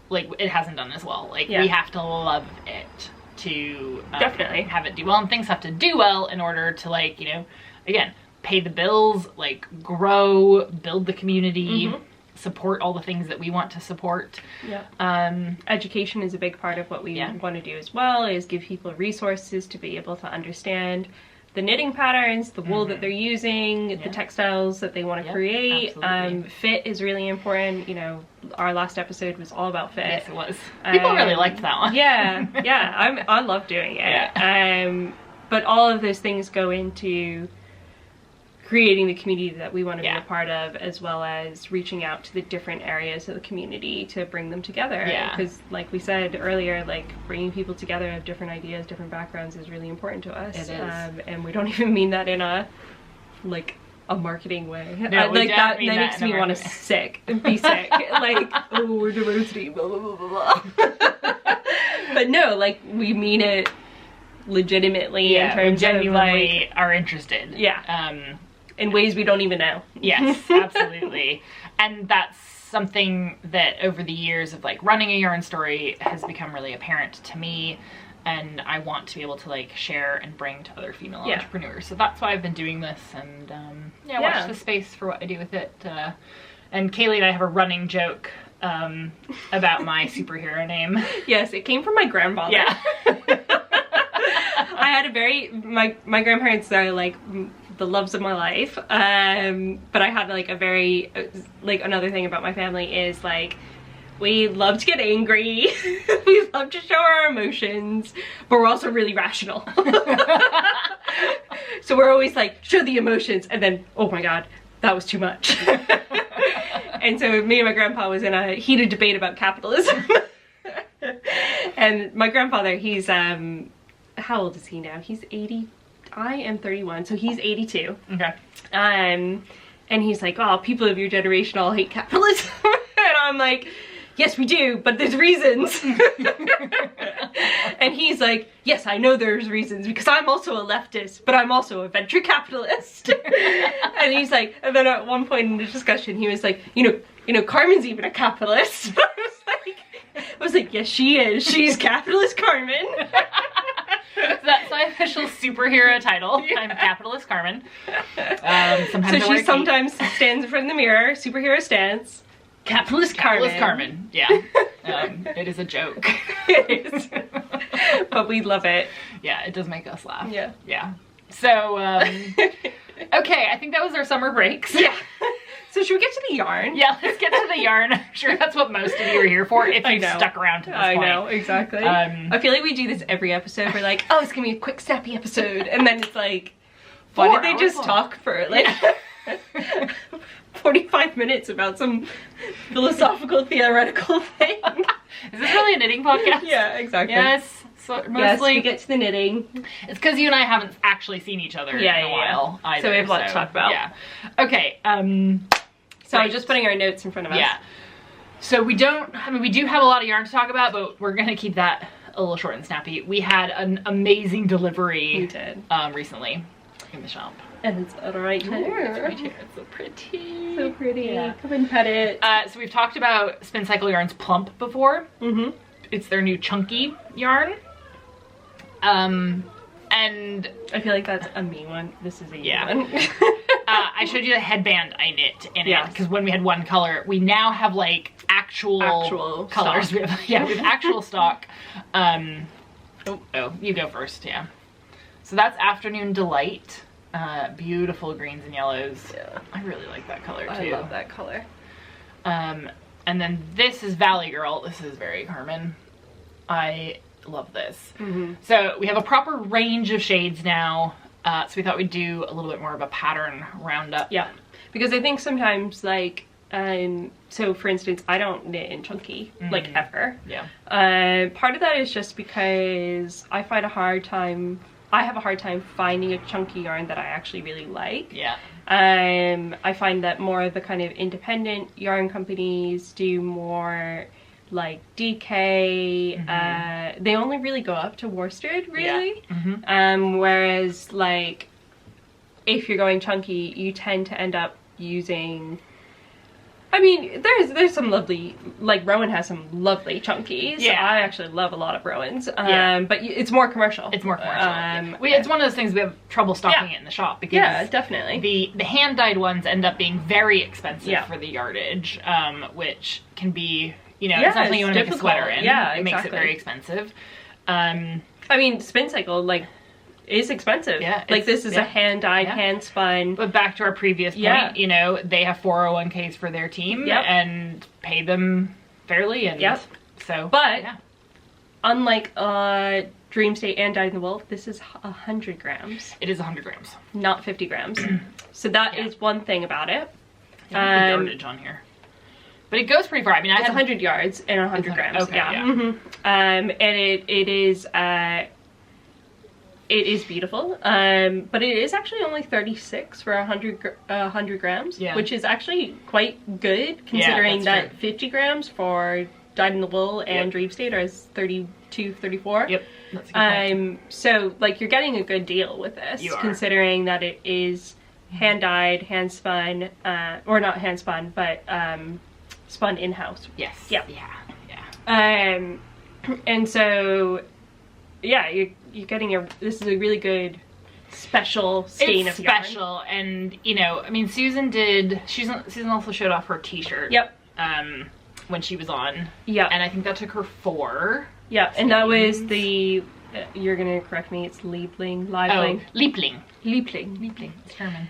like, it hasn't done as well. Like, we have to love it to definitely have it do well, and things have to do well in order to, like, you know, again, pay the bills, like, grow, build the community, support all the things that we want to support. Education is a big part of what we want to do as well, is give people resources to be able to understand the knitting patterns, the wool that they're using, the textiles that they want to create. Fit is really important. You know, our last episode was all about fit. Yes, it was. People really liked that one. I love doing it. But all of those things go into creating the community that we want to be a part of, as well as reaching out to the different areas of the community to bring them together. Because, like we said earlier, like, bringing people together of different ideas, different backgrounds is really important to us. It is. And we don't even mean that in a, like, a marketing way. No, like, that makes me want to be sick. Like, oh, we're diversity, blah, blah, blah, blah, blah. But no, like, we mean it legitimately in terms genuinely of like, are interested. In ways we don't even know. Yes, absolutely. And that's something that over the years of like running a yarn story has become really apparent to me, and I want to be able to like share and bring to other female entrepreneurs. So that's why I've been doing this, and watch the space for what I do with it. And Kayleigh and I have a running joke about my superhero name. Yes, it came from my grandfather. Yeah. I had a very, my grandparents are like the loves of my life, but I had like a very, like another thing about my family is like, we love to get angry, we love to show our emotions, but we're also really rational. So we're always like, show the emotions, and then, oh my god, that was too much. And so me and my grandpa was in a heated debate about capitalism. And my grandfather, he's, how old is he now? He's 80. I am 31, so he's 82. Okay. And he's like, oh, people of your generation all hate capitalism. And I'm like, yes, we do, but there's reasons. And he's like, yes, I know there's reasons, because I'm also a leftist, but I'm also a venture capitalist. And he's like, and then at one point in the discussion, he was like, you know, Carmen's even a capitalist. I was like, yes, she is. She's capitalist Carmen. That's my official superhero title. Yeah. I'm capitalist Carmen. So she sometimes stands in front of the mirror, superhero stance. Capitalist Carmen. Yeah. It is a joke. It is. But we love it. Yeah, it does make us laugh. Yeah. Yeah. So, okay, I think that was our summer breaks. Yeah. So should we get to the yarn? Yeah, let's get to the yarn. I'm sure that's what most of you are here for, if you've stuck around to this point. I know, exactly. I feel like we do this every episode. We're like, oh, it's gonna be a quick, snappy episode. And then it's like, why did they just talk for like 45 minutes about some philosophical, theoretical thing? Is this really a knitting podcast? Yeah, exactly. Yes. So mostly, yes, we get to the knitting. It's because you and I haven't actually seen each other in a while either. So we have a lot to talk about. Yeah. Okay. So I'm just putting our notes in front of us. Yeah. So we do have a lot of yarn to talk about, but we're gonna keep that a little short and snappy. We had an amazing delivery. We did. Recently in the shop. And it's right here. It's right here. It's so pretty. So pretty. Yeah. Come and pet it. So we've talked about Spincycle Yarns Plump before. Mm-hmm. It's their new chunky yarn. And I feel like that's a me one. This is a you one. I showed you the headband I knit in it, because when we had one color, we now have like actual colors. Stock. We have actual stock. Oh, you go first. Yeah. So that's Afternoon Delight. Beautiful greens and yellows. Yeah. I really like that color too. I love that color. And then this is Valley Girl. This is very Carmen. I love this. Mm-hmm. So we have a proper range of shades now. So we thought we'd do a little bit more of a pattern roundup. Yeah, because I think sometimes like, so for instance, I don't knit in chunky, like ever. Yeah. Part of that is just because I have a hard time finding a chunky yarn that I actually really like. Yeah. I find that more of the kind of independent yarn companies do more like DK, they only really go up to worsted, really. Yeah. Mm-hmm. Whereas like if you're going chunky, you tend to end up using, I mean, there's some lovely, like Rowan has some lovely chunkies. Yeah. I actually love a lot of Rowans. But it's more commercial. It's more commercial. It's one of those things we have trouble stocking it in the shop, because definitely the hand dyed ones end up being very expensive for the yardage, which can be, you know, it's something you want to make a sweater in. Yeah, it makes it very expensive. I mean, Spincycle, like, is expensive. Yeah. Like, this is a hand-dyed, hand-spun. But back to our previous point, you know, they have 401ks for their team and pay them fairly. And so, but unlike Dream State and Dyed in the Wool, this is 100 grams. It is 100 grams. Not 50 grams. So that is one thing about it. The yardage on here. But it goes pretty far. I mean, it's 100 yards and 100 grams. Okay, yeah. Mm-hmm. And it is beautiful. But it is actually only 36 for 100 grams, which is actually quite good considering that 50 grams for dyed in the wool and Dream State are 32, 34. Yep. That's a good point. So like you're getting a good deal with this, considering that it is hand dyed, hand spun, or not hand spun, but spun in house. Yes. Yeah. Yeah. And so yeah, you're getting this is a really good special skein of yarn. Special, and you know, I mean, Susan also showed off her t-shirt. Yep. When she was on. Yeah. And I think that took her 4. Yeah, and that was the you're gonna correct me, it's Liebling. Liebling. Liebling. It's Carmen.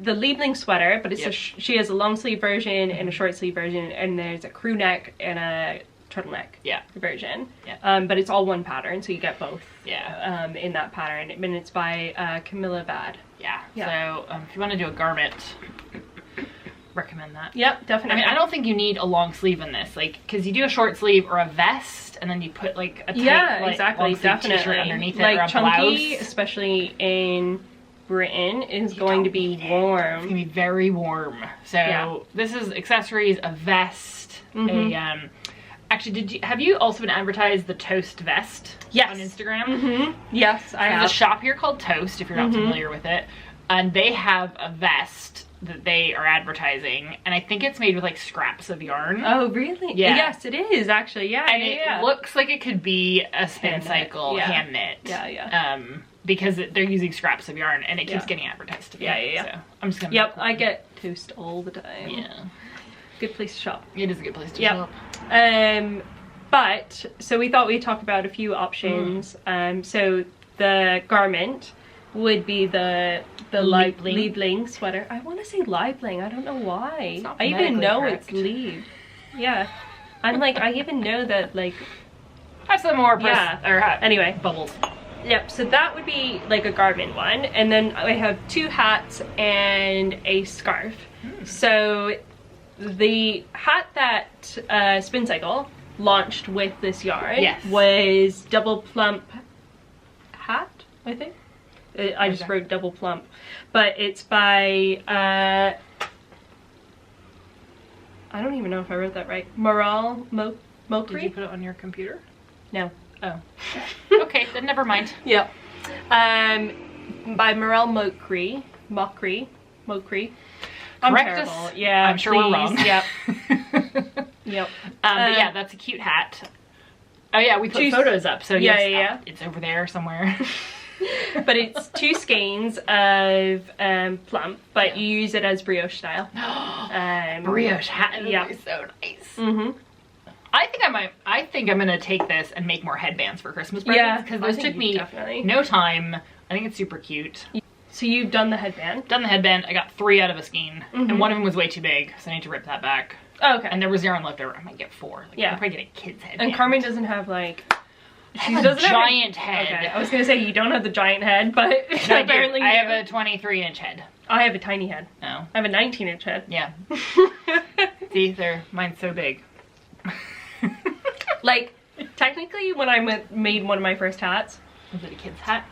The Liebling sweater, but it's she has a long sleeve version and a short sleeve version, and there's a crew neck and a turtleneck version. Yeah. But it's all one pattern, so you get both. Yeah. In that pattern, and it's by Camilla Vaad. Yeah. So if you want to do a garment, recommend that. Yep, definitely. I mean, I don't think you need a long sleeve in this, like, because you do a short sleeve or a vest, and then you put like a tight, exactly, definitely t-shirt underneath it, like or a chunky, blouse. especially in Britain, is going to be warm. It's gonna be very warm. So this is accessories, a vest, a Actually, have you also been advertised the Toast vest on Instagram? Yes, I have. There's a shop here called Toast, if you're not familiar with it, and they have a vest that they are advertising, and I think it's made with like scraps of yarn. Oh, really? Yeah. Yes, it is actually. Yeah, and it looks like it could be a Spincycle hand knit. Yeah. Because they're using scraps of yarn, and it keeps getting advertised to me. Yeah. So I'm just gonna. Yep, I get Toast all the time. Yeah. Good place to shop. It is a good place to shop. But so we thought we'd talk about a few options. So the garment would be the Liebling sweater. I want to say Liebling. I don't know why. I even know correct. It's Lieb. Yeah. I'm like, I even know that, like, have some more anyway, bubbles. Yep, so that would be like a garment one, and then I have 2 hats and a scarf. So the hat that Spincycle launched with this yarn was double plump hat, I think. I just wrote double plump, but it's by I don't even know if I wrote that right. Maral, Mokri. Did you put it on your computer? No. Oh. Okay, then never mind. Yep. By Maral Mokri. I'm Correct terrible. Yeah, I'm sure we're wrong. Yep. Yep. But yeah, that's a cute hat. Oh yeah, we put photos up, so yes, it's over there somewhere. But it's 2 skeins of plump, but you use it as brioche style. Brioche hat, yeah, so nice. I think I'm gonna take this and make more headbands for Christmas presents, because those took me no time. I think it's super cute. So you've done the headband? Done the headband. I got 3 out of a skein, and one of them was way too big, so I need to rip that back. Oh, okay. And there was yarn left over. I might get 4. Like, I'll probably get a kid's headband. And Carmen doesn't have like. She doesn't have a giant head. Okay, I was gonna say you don't have the giant head, but no, apparently I have a 23-inch head. I have a tiny head. No. I have a 19-inch head. Yeah. See, mine's so big. Like, technically, when I made one of my first hats. Was it a kid's hat?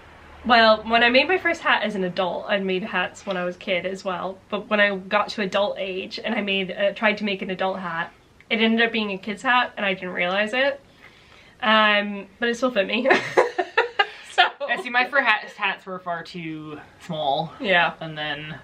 Well, when I made my first hat as an adult, I'd made hats when I was a kid as well. But when I got to adult age and I tried to make an adult hat, it ended up being a kid's hat, and I didn't realize it. But it still fit me. So. I see, my first hats were far too small. Yeah. And then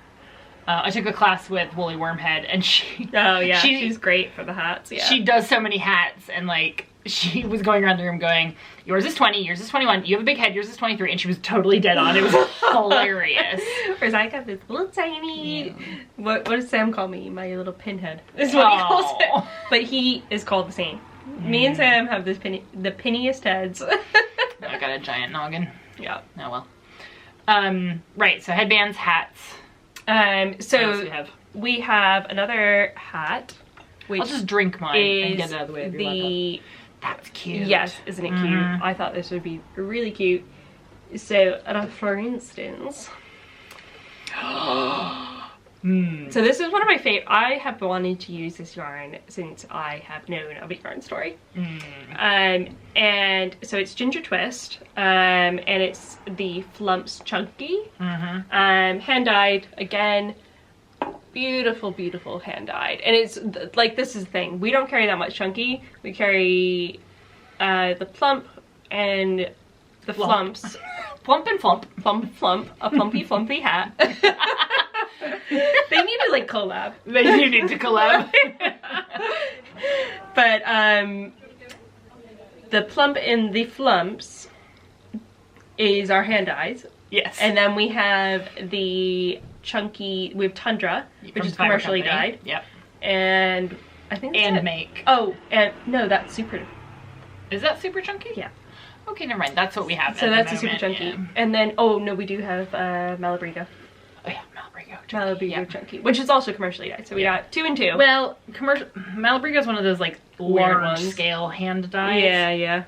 I took a class with Woolly Wormhead, and she... Oh, yeah. She's great for the hats, yeah. She does so many hats, and, like, she was going around the room going, yours is 20, yours is 21, you have a big head, yours is 23, and she was totally dead on. It was hilarious. Whereas I got this little tiny... Yeah. What does Sam call me? My little pinhead is what he calls it. But he is called the same. Me and Sam have the pinniest heads. I got a giant noggin. Yeah. Oh well. Right, so headbands, hats. So we have another hat. Which I'll just drink mine and get it out of the way of your laptop. That's cute. Yes, isn't it cute? I thought this would be really cute. So, for instance... So this is one of my favorite. I have wanted to use this yarn since I have known of a yarn story. And so it's Ginger Twist, and it's the Flumps Chunky, hand dyed again. beautiful, beautiful hand dyed. And it's like, this is the thing, we don't carry that much chunky. We carry the plump and the flumps. Plump and flump. Plump, flump, a plumpy, flumpy hat. They need to like collab. They do need to collab. But the plump and the flumps is our hand dyes. Yes. And then we have the chunky, we have Tundra, which is commercially dyed. Yep. And I think that's and it. make. Oh, and no, that's super. Is that super chunky? Yeah. Okay, never mind. That's what we have. So at that's the a super moment, chunky. yeah. And then, oh no, we do have Malabrigo. Oh yeah, Malabrigo. Malabrigo chunky, which is also commercially dyed. So we got 2 and 2. Well, commercial Malabrigo is one of those like Weird large ones. scale hand dyes. Yeah, yeah.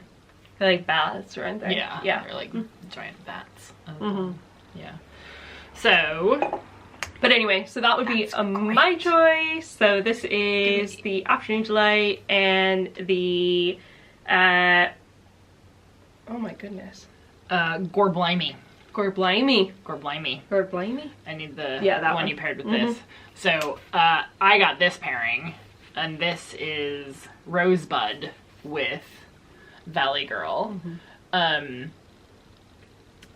They're like baths, aren't they? Yeah. Yeah. They're like giant bats. Yeah. So, but anyway, so that would be my choice. So this is the Afternoon Delight and the oh my goodness. Gorblimey. Gorblimey. Gorblimey. Gorblimey? I need the that one one you paired with this. So, I got this pairing, and this is Rosebud with Valley Girl.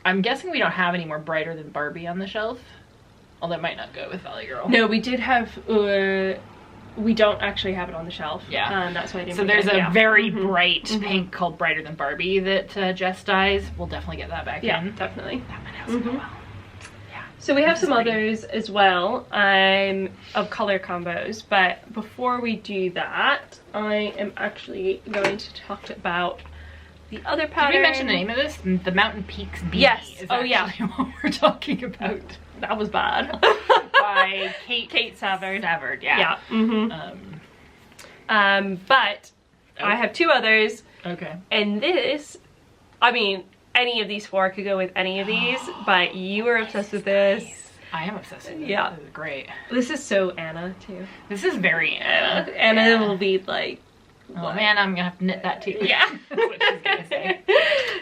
I'm guessing we don't have any more Brighter Than Barbie on the shelf. Well, that might not go with Valley Girl. No, we did have, we don't actually have it on the shelf. Yeah. That's why I didn't So there's a very bright pink called Brighter Than Barbie that Jess dyes. We'll definitely get that back in. Definitely. That might also go well. Yeah. So we have some others as well, of color combos, but before we do that, I am actually going to talk about the other pattern. Did we mention the name of this? The Mountain Peaks Beanie. Yes. Is Oh yeah. what we're talking about. That was bad. By Cate Savard. Savard, yeah. But I have 2 others, Okay. and this, I mean, any of these 4 could go with any of these, but you were obsessed with this. I am obsessed with this. Yeah. This is great. This is so Anna too. This is very Anna. Anna will be like, oh man, I'm gonna have to knit that too. Yeah. That's what she's gonna say.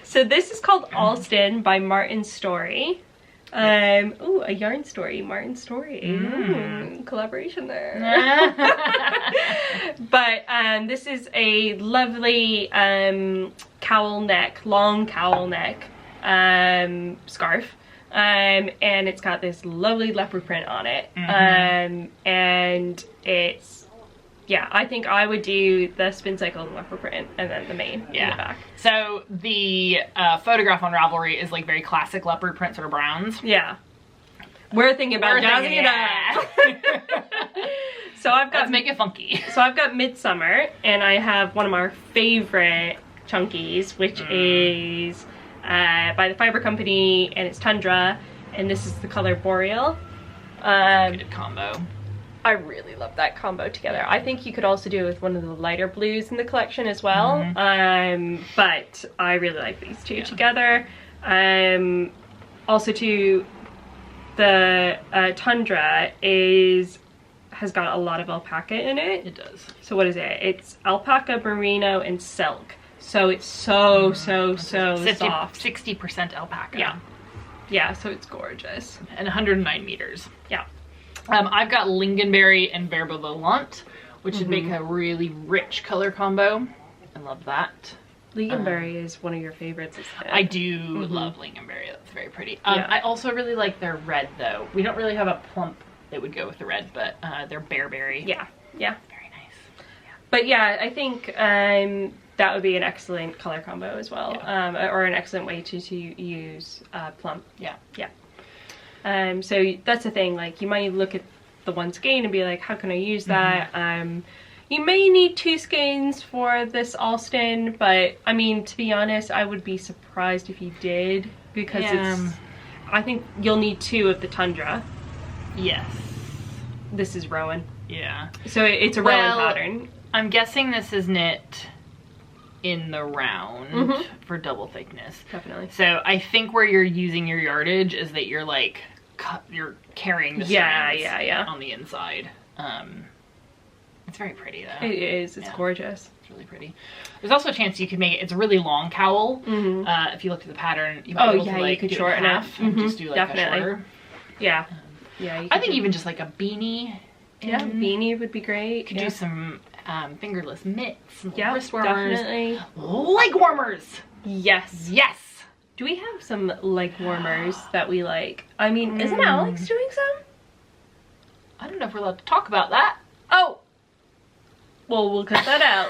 So this is called Alston by Martin Story. Ooh, a yarn story, Martin Story. Collaboration there. But this is a lovely cowl neck, long cowl neck scarf. And it's got this lovely leopard print on it. And it's, yeah, I think I would do the Spincycle and leopard print and then the mane in the back. So the photograph on Ravelry is like very classic leopard print sort of browns. Yeah. We're thinking about jazzing it up. So I've got, let's make it funky. So I've got Midsummer, and I have one of our favorite chunkies, which is by the Fiber Company, and it's Tundra, and this is the color Boreal. Good combo. I really love that combo together. I think you could also do it with one of the lighter blues in the collection as well. But I really like these 2 together. Also too, the Tundra has got a lot of alpaca in it. It does. So what is it? It's alpaca, merino, and silk. So it's so soft. 60% alpaca. Yeah. Yeah, so it's gorgeous. And 109 meters. Yeah. I've got Lingonberry and Verbe Volant, which would make a really rich color combo. I love that. Lingonberry is one of your favorites, isn't it? I do love Lingonberry. That's very pretty. I also really like their red, though. We don't really have a plump that would go with the red, but their Bearberry. Yeah. Yeah. Very nice. Yeah. But yeah, I think that would be an excellent color combo as well, or an excellent way to use plump. Yeah. Yeah. So that's the thing, like, you might look at the one skein and be like, how can I use that? You may need 2 skeins for this Alston, but I mean, to be honest, I would be surprised if you did, because it's, I think you'll need 2 of the Tundra. Yes. This is Rowan. Yeah. So it's a Rowan pattern. I'm guessing this is knit in the round for double thickness. Definitely. So I think where you're using your yardage is that you're like, you're carrying the strands on the inside. It's very pretty though. It is. It's gorgeous. It's really pretty. There's also a chance you could make it. It's a really long cowl. If you look at the pattern, you might be able to, like, you could do it shorten in half and just do like a shorter. Yeah. Yeah, I think even just like a beanie. Yeah, beanie would be great. Could do some fingerless mitts, Yeah, wrist warmers, definitely. leg warmers. Yes. Yes. Do we have some leg warmers that we like? I mean, isn't Alex doing some? I don't know if we're allowed to talk about that. Oh! Well, we'll cut that out.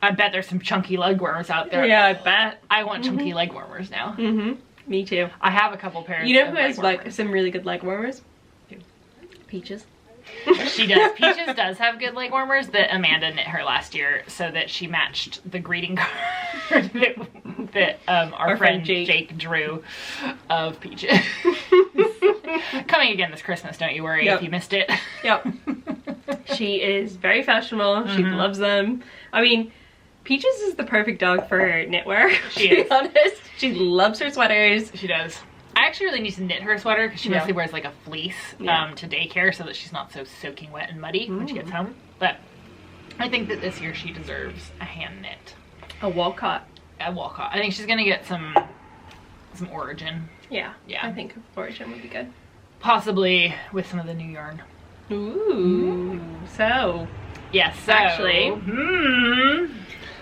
I bet there's some chunky leg warmers out there. Yeah, I bet. I want chunky leg warmers now. Me too. I have a couple pairs. You know who has like some really good leg warmers? Peaches. She does. Peaches does have good leg warmers that Amanda knit her last year so that she matched the greeting card that our friend Jake drew of Peaches. Coming again this Christmas, don't you worry if you missed it. Yep. She is very fashionable. She loves them. I mean, Peaches is the perfect dog for knitwear. She is. To be honest. She loves her sweaters. She does. I actually really need to knit her sweater because she mostly wears like a fleece to daycare so that she's not so soaking wet and muddy when she gets home. But I think that this year she deserves a hand knit. A Walcot. A Walcot. I think she's gonna get some Origin. Yeah. Yeah. I think Origin would be good. Possibly with some of the new yarn. Ooh. So. Yes. So, actually.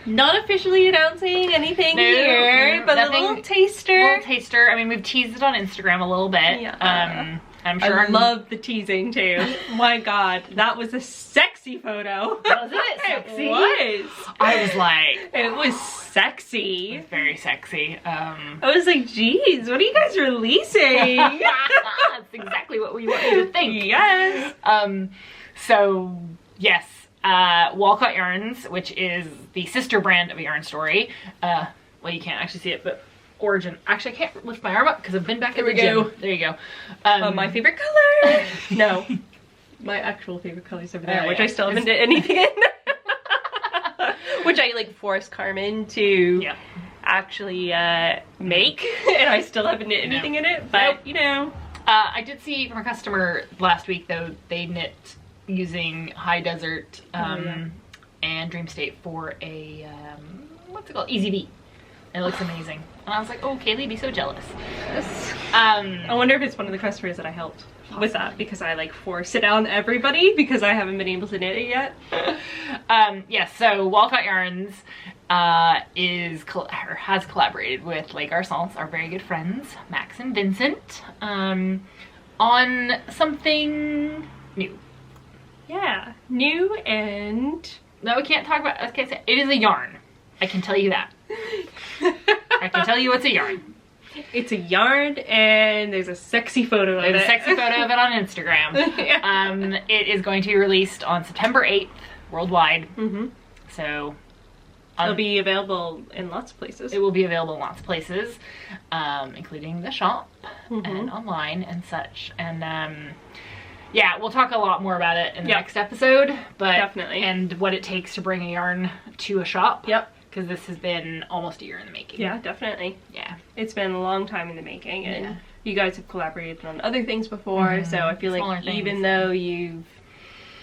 Not officially announcing anything here, but a little taster. I mean, we've teased it on Instagram a little bit. Yeah. I'm sure. I love the teasing too. My God, that was a sexy photo. Wasn't it sexy? It was. I was like, it was sexy. It was very sexy. I was like, geez, what are you guys releasing? That's exactly what we want you to think. Yes. So yes. Walcot Yarns, which is the sister brand of A Yarn Story. Well, you can't actually see it, but Origin. Actually, I can't lift my arm up because I've been back in the gym. There you go. My favorite color. No, my actual favorite color is over there, which I still haven't did anything in. Which I like forced Carmen to actually make, and I still haven't knit anything in it. But you know, I did see from a customer last week though they knit using High Desert and Dream State for a what's it called, Easy Beat. It looks amazing, and I was like, oh, Kayleigh, be so jealous. Yes. I wonder if it's one of the customers that I helped with that because I like forced it on everybody because I haven't been able to knit it yet. Yes, so Walcot Yarns has collaborated with Les Garçons, our very good friends Max and Vincent, on something new. Yeah, new and... No, we can't talk about, I can't say, it is a yarn. I can tell you that. I can tell you it's a yarn. It's a yarn and there's a sexy photo of it. There's a sexy photo of it on Instagram. It is going to be released on September 8th worldwide. So it'll be available in lots of places. It will be available in lots of places, including the shop and online and such. And yeah, we'll talk a lot more about it in the next episode, but definitely, and what it takes to bring a yarn to a shop. Yep. Because this has been almost a year in the making. Yeah, definitely. Yeah. It's been a long time in the making, and you guys have collaborated on other things before, so I feel like even though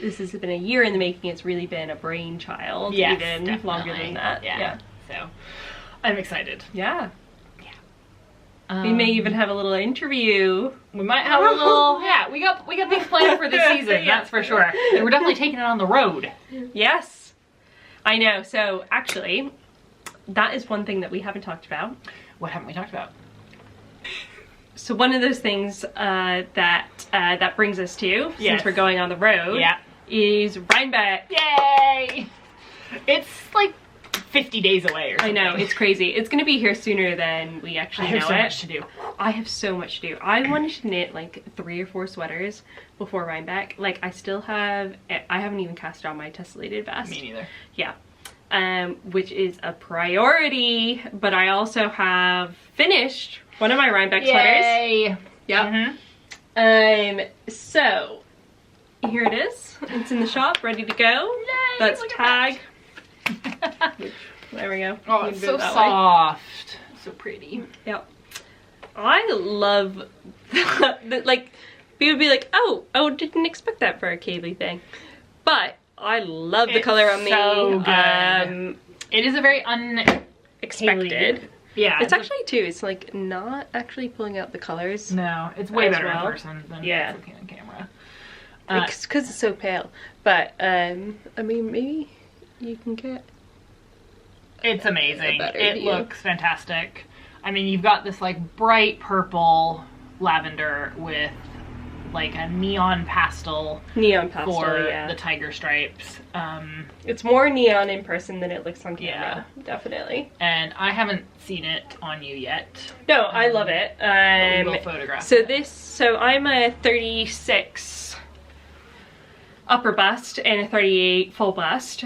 this has been a year in the making, it's really been a brainchild, even definitely. Longer than that. Yeah. So, I'm excited. Yeah. We may even have a little interview. We might have a little, we got things planned for this season, that's for sure. And we're definitely taking it on the road. Yes. I know. So actually, that is one thing that we haven't talked about. What haven't we talked about? So one of those things that brings us to, since we're going on the road, is Rhinebeck. Yay! It's like 50 days away or something. I know, it's crazy. It's going to be here sooner than we actually know it. I have so much to do. I have so much to do. I wanted to knit like 3 or 4 sweaters before Rhinebeck. Like I haven't even cast on my tessellated vest. Me neither. Yeah. Which is a priority, but I also have finished one of my Rhinebeck sweaters. Yay! Yep. So here it is. It's in the shop, ready to go. Yay! That's tag. There we go. Oh, it's so soft. So pretty. Yep. I love like people be like, oh, didn't expect that for a Kayleigh thing. But I love the color on me. So good. It is a very unexpected. Yeah. It's actually too, it's like not actually pulling out the colors. No, it's way better well. in person than looking on camera. It's because it's so pale. But, I mean, maybe you can get... It's amazing. It looks fantastic. I mean, you've got this like bright purple lavender with like a neon pastel for the tiger stripes. It's more neon in person than it looks on camera, definitely. And I haven't seen it on you yet. No, I love it. We'll photograph so I'm a 36 upper bust and a 38 full bust.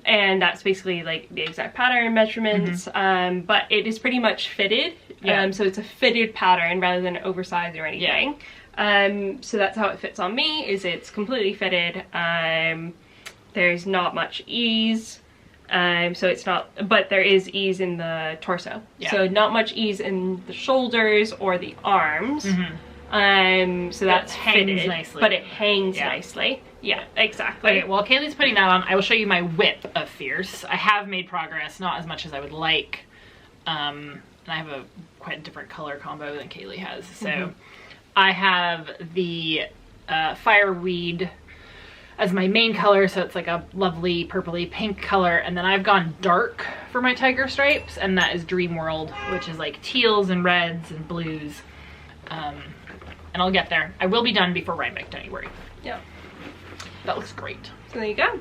And that's basically like the exact pattern measurements, but it is pretty much fitted. So it's a fitted pattern rather than oversized or anything. So that's how it fits on me, is it's completely fitted. There's not much ease. So it's not, but there is ease in the torso. So not much ease in the shoulders or the arms. So that's fitted, nicely. But it hangs nicely. Yeah, exactly. Okay, while Kayleigh's putting that on, I will show you my whip of Fierce. I have made progress, not as much as I would like. And I have a quite different color combo than Kayleigh has. So I have the Fireweed as my main color, so it's like a lovely purpley pink color. And then I've gone dark for my tiger stripes, and that is Dream World, which is like teals and reds and blues. And I'll get there. I will be done before Rhinebeck, don't you worry. Yeah. That looks great. So there you go.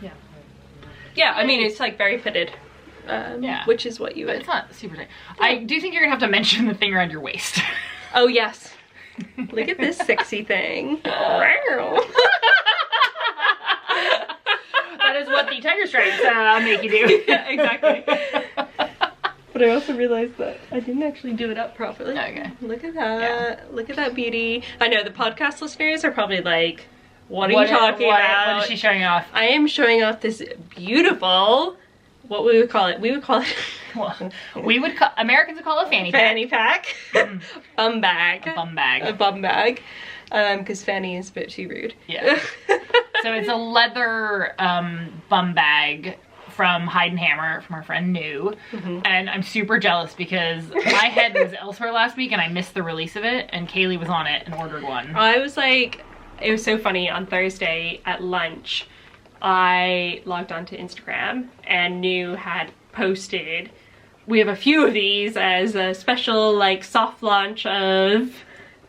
Yeah. Yeah, I mean, it's like very fitted. Which is what you would. But it's not super tight. I do think you're gonna have to mention the thing around your waist. Oh, yes. Look at this sexy thing. That is what the tiger stripes make you do. Yeah, exactly. But I also realized that I didn't actually do it up properly. Okay. Look at that. Yeah. Look at that beauty. I know the podcast listeners are probably like, what are you talking about? What is she showing off? I am showing off this beautiful, what we would call it. We would call it, well, Americans would call it a fanny pack. Fanny pack. Bum bag. A bum bag. A bum bag. Because fanny is a bit too rude. Yeah. So it's a leather bum bag from Hide and Hammer, from our friend New. And I'm super jealous because my head was elsewhere last week and I missed the release of it, and Kayleigh was on it and ordered one. I was like, it was so funny. On Thursday at lunch, I logged onto Instagram and New had posted, we have a few of these as a special like soft launch of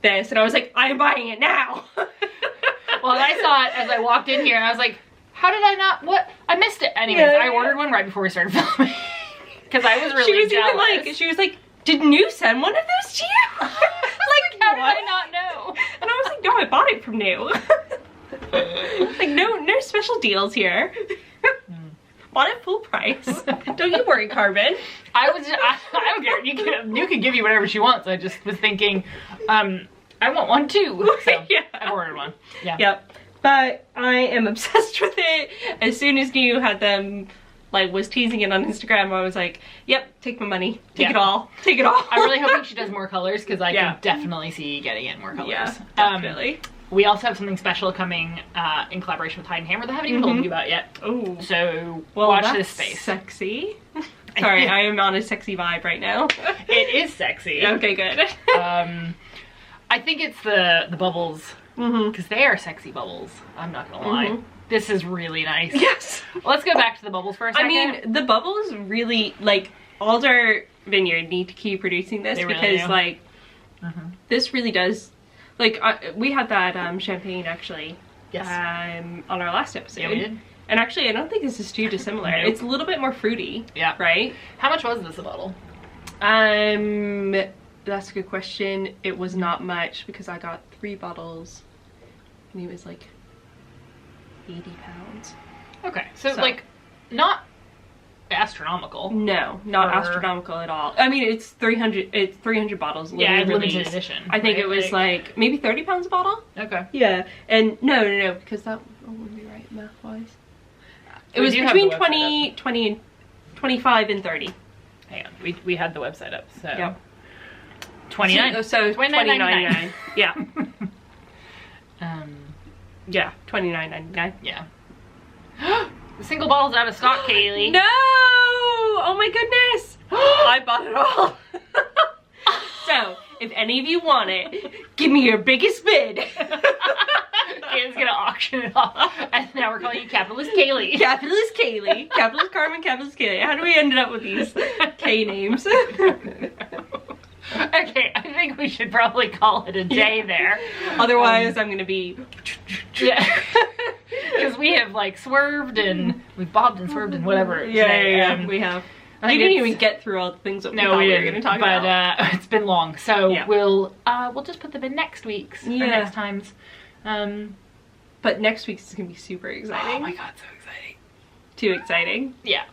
this, and I was like, I'm buying it now. Well, I saw it as I walked in here and I was like, how did I not, what? I missed it. Anyways, I ordered one right before we started filming. Because I was really jealous. She was like, did New send one of those to you? Like, how did I not know? And I was like, no, I bought it from New. Like, no special deals here. Bought it full price. Don't you worry, Carmen. I don't care. You can give you whatever she wants. I just was thinking, I want one too. So yeah. I ordered one. Yeah. Yep. But I am obsessed with it. As soon as New had them, like, was teasing it on Instagram, I was like, yep, take my money. Take it all. Take it all. I'm really hoping she does more colors, because I can definitely see getting it more colors. Yeah, definitely. We also have something special coming in collaboration with Hide and Hammer that I haven't even told you about yet. Oh. So watch this space. Sexy. Sorry, I am on a sexy vibe right now. It is sexy. Okay, good. I think it's the bubbles. Because they are sexy bubbles. I'm not gonna lie. This is really nice. Yes. Let's go back to the bubbles for a second. I mean, the bubbles really, like, Alder Vineyard need to keep producing this, because, like, this really does, like, we had that champagne, actually, on our last episode. Yeah, we did. And actually, I don't think this is too dissimilar. Nope. It's a little bit more fruity. Yeah. Right? How much was this a bottle? That's a good question. It was not much, because I got 3 bottles, and it was like 80 pounds. Okay, so like, not astronomical. No, not astronomical at all. I mean, it's 300 bottles. Yeah, limited edition. I think it was like maybe 30 pounds a bottle. Okay. Yeah, and no, because that wouldn't be right math-wise. It was between 20 and 25 and 30. Hang on, we had the website up, so. Yep. 29. So $29.99. Yeah. Yeah, $29.99. Yeah. The single bottle's out of stock, Kayleigh. No! Oh my goodness! I bought it all. So, if any of you want it, give me your biggest bid. Kayleigh's gonna auction it off. And now we're calling you Capitalist Kayleigh. Capitalist Kayleigh. Capitalist Carmen, Capitalist Kayleigh. How do we end up with these K names? Okay, I think we should probably call it a day there. Otherwise, I'm gonna be... Yeah. Because we have like swerved and we've bobbed and swerved and whatever. Yeah, today. we have. I We didn't even get through all the things that we thought we were going to talk about. But it's been long, so Yeah. we'll just put them in next week's or next time's. But next week's is going to be super exciting. Oh my god, so exciting! Too exciting. Yeah.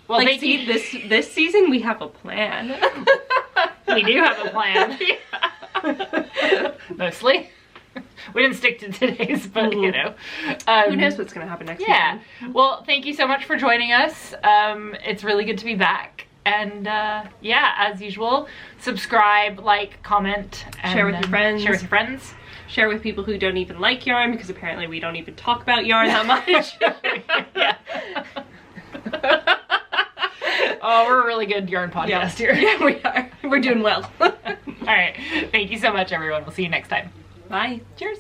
Well, Like, see, this season we have a plan. We do have a plan. Mostly. We didn't stick to today's, but you know. Who knows what's going to happen next Yeah. season. Well, thank you so much for joining us. It's really good to be back. And yeah, as usual, subscribe, like, comment, and Share with your friends. Share with your friends. Share with people who don't even like yarn, because apparently we don't even talk about yarn that much. Yeah. Oh, we're a really good yarn podcast here. Yeah, we are. We're doing well. All right. Thank you so much, everyone. We'll see you next time. Bye. Cheers.